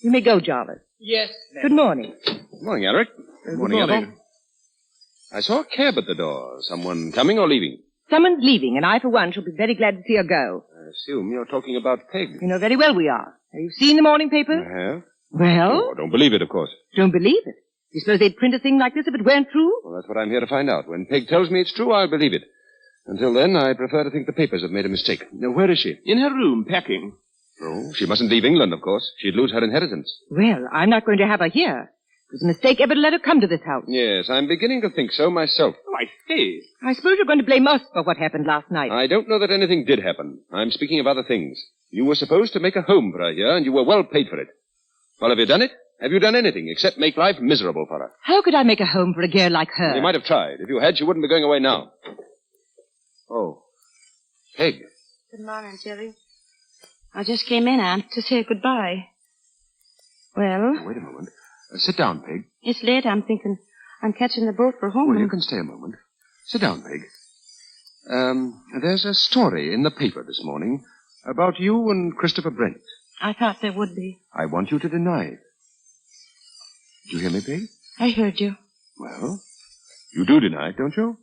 You may go, Jarvis. Yes, madam. Good morning. Good morning, Eric. Good morning, Ethel. I saw a cab at the door. Someone coming or leaving? Someone's leaving, and I, for one, shall be very glad to see her go. I assume you're talking about Peg. You know very well we are. Have you seen the morning paper? I have. Well? Oh, don't believe it, of course. Don't believe it. You suppose they'd print a thing like this if it weren't true? Well, that's what I'm here to find out. When Peg tells me it's true, I'll believe it. Until then, I prefer to think the papers have made a mistake. Now, where is she? In her room, packing. Oh, she mustn't leave England, of course. She'd lose her inheritance. Well, I'm not going to have her here. It was a mistake ever to let her come to this house. Yes, I'm beginning to think so myself. Oh, I see. I suppose you're going to blame us for what happened last night. I don't know that anything did happen. I'm speaking of other things. You were supposed to make a home for her here, and you were well paid for it. Well, have you done it? Have you done anything except make life miserable for her? How could I make a home for a girl like her? You might have tried. If you had, she wouldn't be going away now. Oh. Peg. Good morning, Jerry. I just came in, Aunt, to say goodbye. Well? Now, wait a moment. Sit down, Peg. It's late. I'm thinking I'm catching the boat for home. Well, you can stay a moment. Sit down, Peg. There's a story in the paper this morning about you and Christopher Brent. I thought there would be. I want you to deny it. Did you hear me, Peg? I heard you. Well, you do deny it, don't you?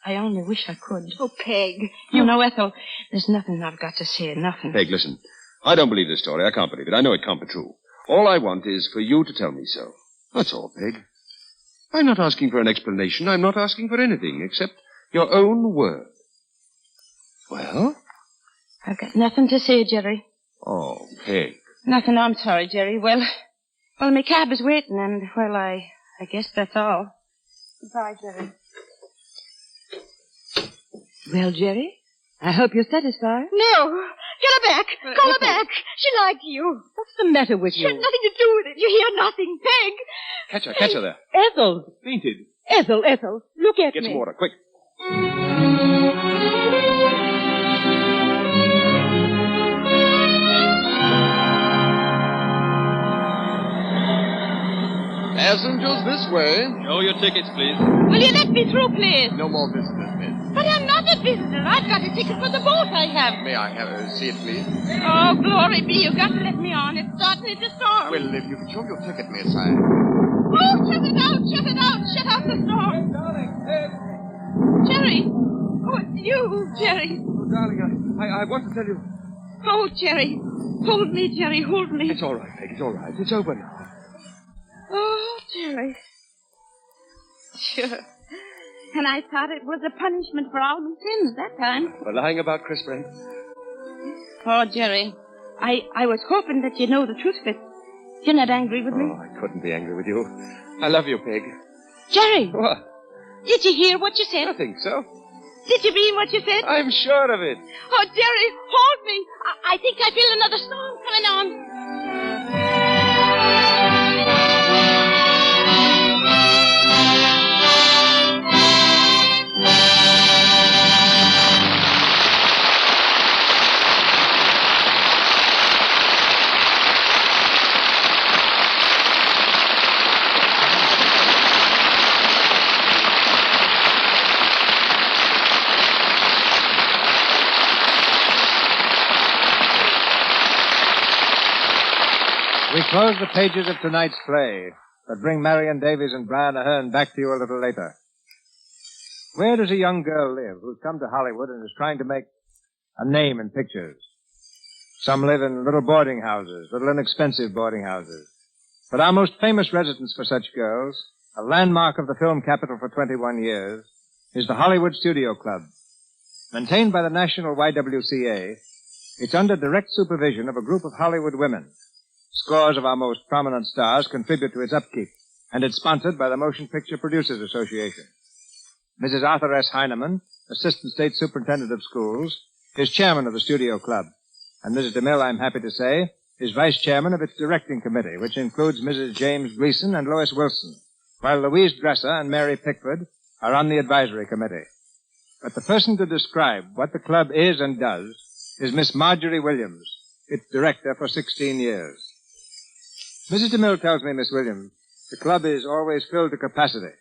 I only wish I could. Oh, Peg. You know, Ethel, there's nothing I've got to say, nothing. Peg, listen. I don't believe this story. I can't believe it. I know it can't be true. All I want is for you to tell me so. That's all, Peg. I'm not asking for an explanation. I'm not asking for anything except your own word. Well? I've got nothing to say, Jerry. Oh, Peg. Nothing. I'm sorry, Jerry. Well, my cab is waiting, and, well, I guess that's all. Goodbye, Jerry. Well, Jerry, I hope you're satisfied. No. Get her back. Call her back. She lied to you. What's the matter with She you? had nothing to do with it. You hear nothing. Peg. Catch her there. Ethel. Fainted. Ethel, look at Get me. some water, quick. Passengers this way. Show your tickets, please. Will you let me through, please? No more visitors, miss. But I'm not a visitor. I've got a ticket for the boat I have. May I have a seat, please? Oh, glory be. You've got to let me on. It's starting to storm. Well, if you could show your ticket, miss, I... Oh, shut it out. Shut it out. Shut out the storm. Jerry. Oh, it's you, Jerry. Oh, darling, I want to tell you. Oh, Jerry. Hold me, Jerry. Hold me. It's all right, Peg. It's all right. It's over now. Oh, Jerry. Sure. And I thought it was a punishment for all my sins that time. For lying about Chris Brent. Oh, Jerry. I was hoping that you'd know the truth of it. You're not angry with me? Oh, I couldn't be angry with you. I love you, Peg. Jerry! What? Did you hear what you said? I think so. Did you mean what you said? I'm sure of it. Oh, Jerry, hold me. I think I feel another storm coming on. We close the pages of tonight's play, but bring Marion Davies and Brian Ahern back to you a little later. Where does a young girl live who's come to Hollywood and is trying to make a name in pictures? Some live in little boarding houses, little inexpensive boarding houses. But our most famous residence for such girls, a landmark of the film capital for 21 years, is the Hollywood Studio Club. Maintained by the National YWCA, it's under direct supervision of a group of Hollywood women. Scores of our most prominent stars contribute to its upkeep, and it's sponsored by the Motion Picture Producers Association. Mrs. Arthur S. Heineman, Assistant State Superintendent of Schools, is chairman of the Studio Club, and Mrs. DeMille, I'm happy to say, is vice chairman of its directing committee, which includes Mrs. James Gleason and Lois Wilson, while Louise Dresser and Mary Pickford are on the advisory committee. But the person to describe what the club is and does is Miss Marjorie Williams, its director for 16 years. Mrs. DeMille tells me, Miss Williams, the club is always filled to capacity,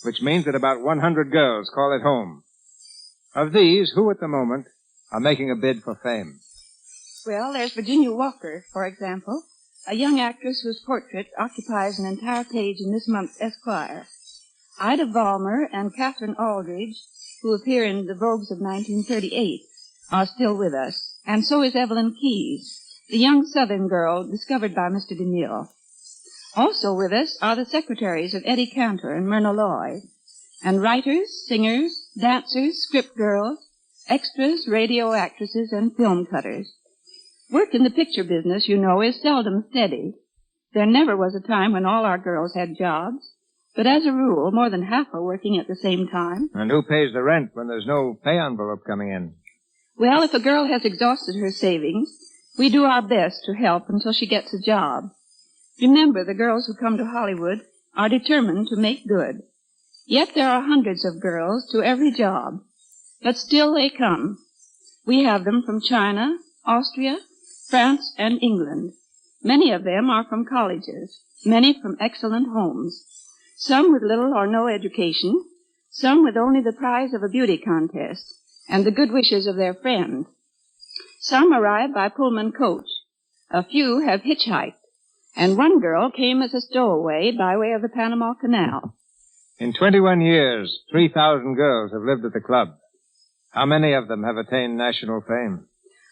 which means that about 100 girls call it home. Of these, who at the moment are making a bid for fame? Well, there's Virginia Walker, for example, a young actress whose portrait occupies an entire page in this month's Esquire. Ida Vollmer and Catherine Aldridge, who appear in the Vogues of 1938, are still with us, and so is Evelyn Keyes, the young Southern girl discovered by Mr. DeMille. Also with us are the secretaries of Eddie Cantor and Myrna Loy, and writers, singers, dancers, script girls, extras, radio actresses, and film cutters. Work in the picture business, you know, is seldom steady. There never was a time when all our girls had jobs, but as a rule, more than half are working at the same time. And who pays the rent when there's no pay envelope coming in? Well, if a girl has exhausted her savings, we do our best to help until she gets a job. Remember, the girls who come to Hollywood are determined to make good. Yet there are hundreds of girls to every job, but still they come. We have them from China, Austria, France, and England. Many of them are from colleges, many from excellent homes, some with little or no education, some with only the prize of a beauty contest and the good wishes of their friend. Some arrive by Pullman coach. A few have hitchhiked, and one girl came as a stowaway by way of the Panama Canal. In 21 years, 3,000 girls have lived at the club. How many of them have attained national fame?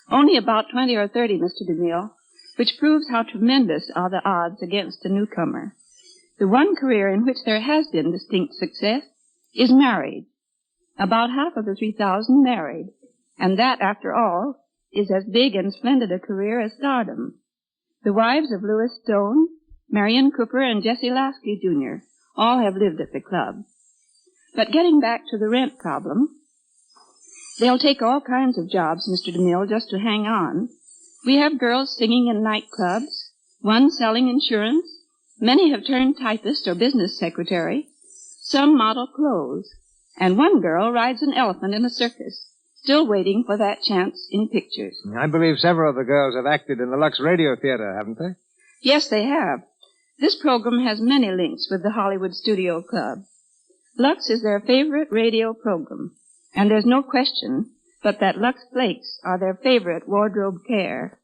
Only about 20 or 30, Mr. DeMille, which proves how tremendous are the odds against a newcomer. The one career in which there has been distinct success is marriage. About half of the 3,000 married, and that, after all, is as big and splendid a career as stardom. The wives of Louis Stone, Marion Cooper, and Jessie Lasky, Jr. all have lived at the club. But getting back to the rent problem, they'll take all kinds of jobs, Mr. DeMille, just to hang on. We have girls singing in nightclubs, one selling insurance, many have turned typist or business secretary, some model clothes, and one girl rides an elephant in a circus, still waiting for that chance in pictures. I believe several of the girls have acted in the Lux Radio Theater, haven't they? Yes, they have. This program has many links with the Hollywood Studio Club. Lux is their favorite radio program, and there's no question but that Lux Flakes are their favorite wardrobe care.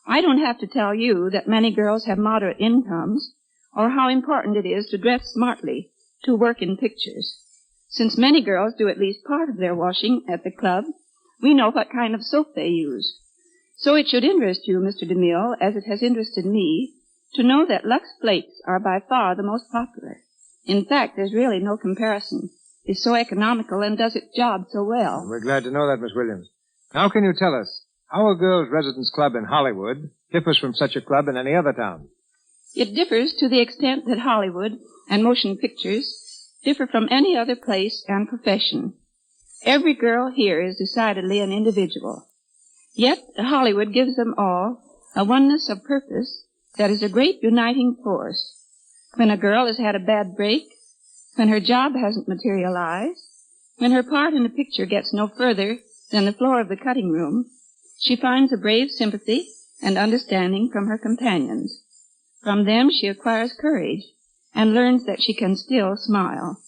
I don't have to tell you that many girls have moderate incomes, or how important it is to dress smartly to work in pictures. Since many girls do at least part of their washing at the club, we know what kind of soap they use. So it should interest you, Mr. DeMille, as it has interested me, to know that Lux Flakes are by far the most popular. In fact, there's really no comparison. It's so economical and does its job so well. We're glad to know that, Miss Williams. Now can you tell us how a girls' residence club in Hollywood differs from such a club in any other town? It differs to the extent that Hollywood and motion pictures differ from any other place and profession. Every girl here is decidedly an individual. Yet Hollywood gives them all a oneness of purpose that is a great uniting force. When a girl has had a bad break, when her job hasn't materialized, when her part in the picture gets no further than the floor of the cutting room, she finds a brave sympathy and understanding from her companions. From them she acquires courage and learns that she can still smile.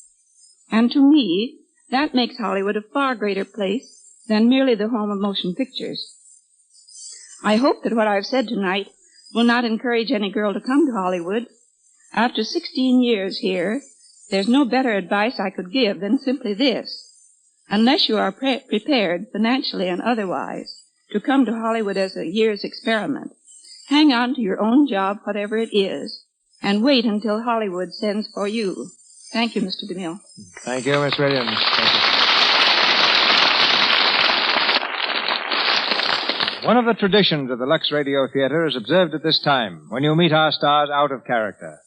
And to me, that makes Hollywood a far greater place than merely the home of motion pictures. I hope that what I've said tonight will not encourage any girl to come to Hollywood. After 16 years here, there's no better advice I could give than simply this. Unless you are prepared, financially and otherwise, to come to Hollywood as a year's experiment, hang on to your own job, whatever it is, and wait until Hollywood sends for you. Thank you, Mr. DeMille. Thank you, Miss Williams. Thank you. One of the traditions of the Lux Radio Theater is observed at this time, when you meet our stars out of character.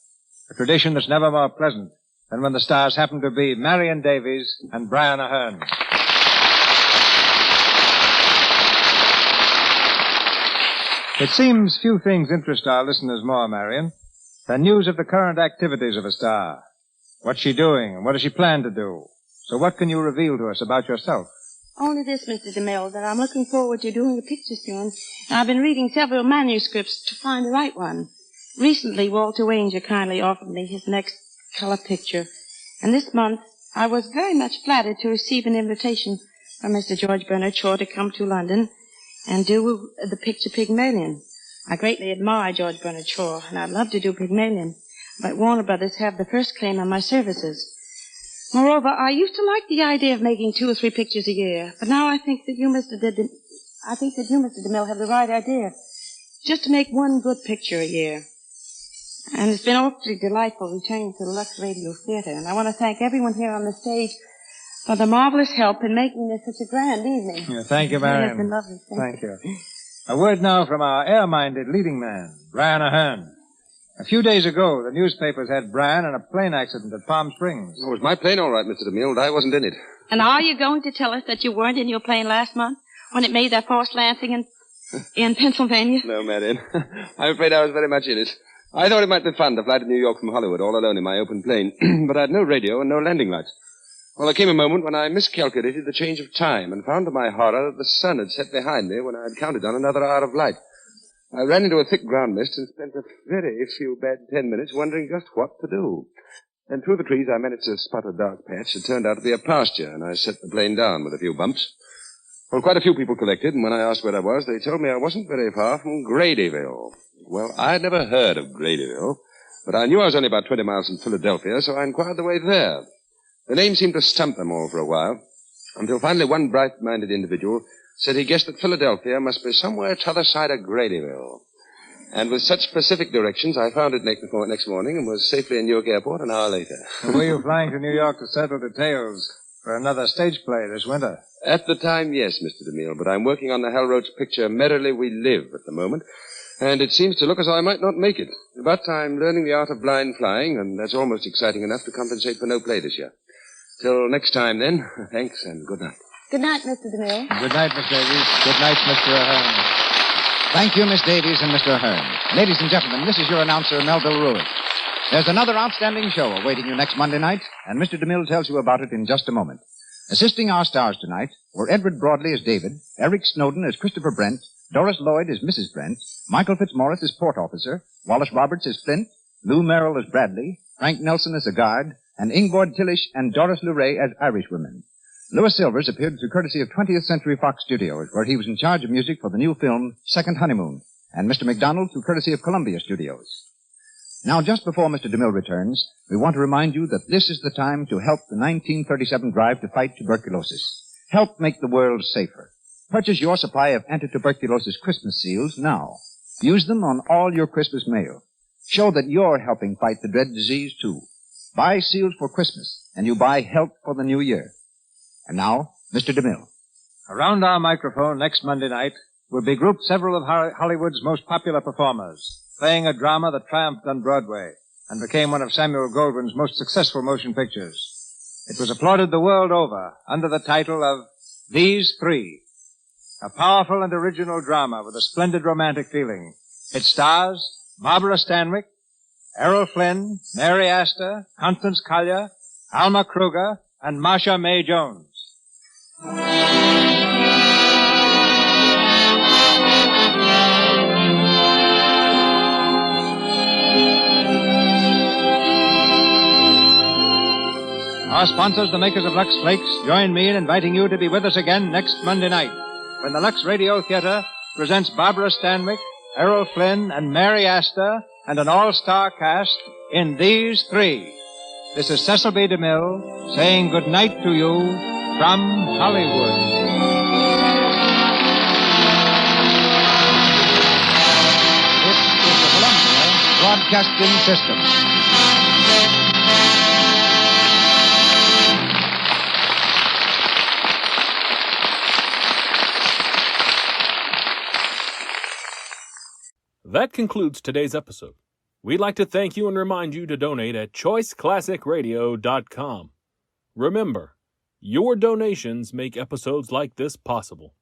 A tradition that's never more pleasant than when the stars happen to be Marion Davies and Brian Ahern. It seems few things interest our listeners more, Marion, than news of the current activities of a star. What's she doing, and what does she plan to do? So what can you reveal to us about yourself? Only this, Mr. DeMille, that I'm looking forward to doing a picture soon, and I've been reading several manuscripts to find the right one. Recently, Walter Wanger kindly offered me his next color picture, and this month I was very much flattered to receive an invitation from Mr. George Bernard Shaw to come to London and do the picture Pygmalion. I greatly admire George Bernard Shaw, and I'd love to do Pygmalion, but Warner Brothers have the first claim on my services. Moreover, I used to like the idea of making 2 or 3 pictures a year, but now I think that you, Mr. DeMille, have the right idea. Just to make 1 good picture a year. And it's been awfully delightful returning to the Lux Radio Theater, and I want to thank everyone here on the stage for the marvelous help in making this such a grand evening. Yeah, thank you, Marion. It has been lovely. Thank you. A word now from our air-minded leading man, Brian Ahern. A few days ago, the newspapers had Brian in a plane accident at Palm Springs. It was my plane, all right, Mr. DeMille, but I wasn't in it. And are you going to tell us that you weren't in your plane last month when it made that forced landing in Pennsylvania? No, Marion. I'm afraid I was very much in it. I thought it might be fun to fly to New York from Hollywood all alone in my open plane, but I had no radio and no landing lights. Well, there came a moment when I miscalculated the change of time and found to my horror that the sun had set behind me when I had counted on another hour of light. I ran into a thick ground mist and spent a very few bad 10 minutes wondering just what to do. And through the trees I managed to spot a dark patch that turned out to be a pasture, and I set the plane down with a few bumps. Well, quite a few people collected, and when I asked where I was, they told me I wasn't very far from Gradyville. Well, I'd never heard of Gradyville, but I knew I was only about 20 miles from Philadelphia, so I inquired the way there. The name seemed to stump them all for a while, until finally one bright-minded individual said he guessed that Philadelphia must be somewhere t'other side of Gradyville. And with such specific directions, I found it next morning and was safely in Newark Airport an hour later. Were you flying to New York to settle details for another stage play this winter? At the time, yes, Mr. DeMille, but I'm working on the Hal Roach picture Merrily We Live at the moment, and it seems to look as though I might not make it. But I'm learning the art of blind flying, and that's almost exciting enough to compensate for no play this year. Till next time, then, thanks and good night. Good night, Mr. DeMille. Good night, Miss Davies. Good night, Mr. Ahern. Thank you, Miss Davies and Mr. Ahern. Ladies and gentlemen, this is your announcer, Melville Ruiz. There's another outstanding show awaiting you next Monday night, and Mr. DeMille tells you about it in just a moment. Assisting our stars tonight were Edward Broadley as David, Eric Snowden as Christopher Brent, Doris Lloyd as Mrs. Brent, Michael Fitzmaurice as Port Officer, Wallace Roberts as Flint, Lou Merrill as Bradley, Frank Nelson as a guard, and Ingvord Tillish and Doris Luray as Irishwomen. Louis Silvers appeared through courtesy of 20th Century Fox Studios, where he was in charge of music for the new film Second Honeymoon, and Mr. McDonald through courtesy of Columbia Studios. Now, just before Mr. DeMille returns, we want to remind you that this is the time to help the 1937 drive to fight tuberculosis. Help make the world safer. Purchase your supply of anti-tuberculosis Christmas seals now. Use them on all your Christmas mail. Show that you're helping fight the dread disease, too. Buy seals for Christmas, and you buy help for the new year. And now, Mr. DeMille. Around our microphone next Monday night will be grouped several of Hollywood's most popular performers, playing a drama that triumphed on Broadway and became one of Samuel Goldwyn's most successful motion pictures. It was applauded the world over under the title of These Three, a powerful and original drama with a splendid romantic feeling. It stars Barbara Stanwyck, Errol Flynn, Mary Astor, Constance Collier, Alma Kruger, and Marcia May Jones. Our sponsors, the makers of Lux Flakes, join me in inviting you to be with us again next Monday night when the Lux Radio Theater presents Barbara Stanwyck Errol Flynn, and Mary Astor, and an all-star cast in These Three. This is Cecil B. DeMille saying good night to you from Hollywood. This is the Columbia Broadcasting System. That concludes today's episode. We'd like to thank you and remind you to donate at choiceclassicradio.com. Remember, your donations make episodes like this possible.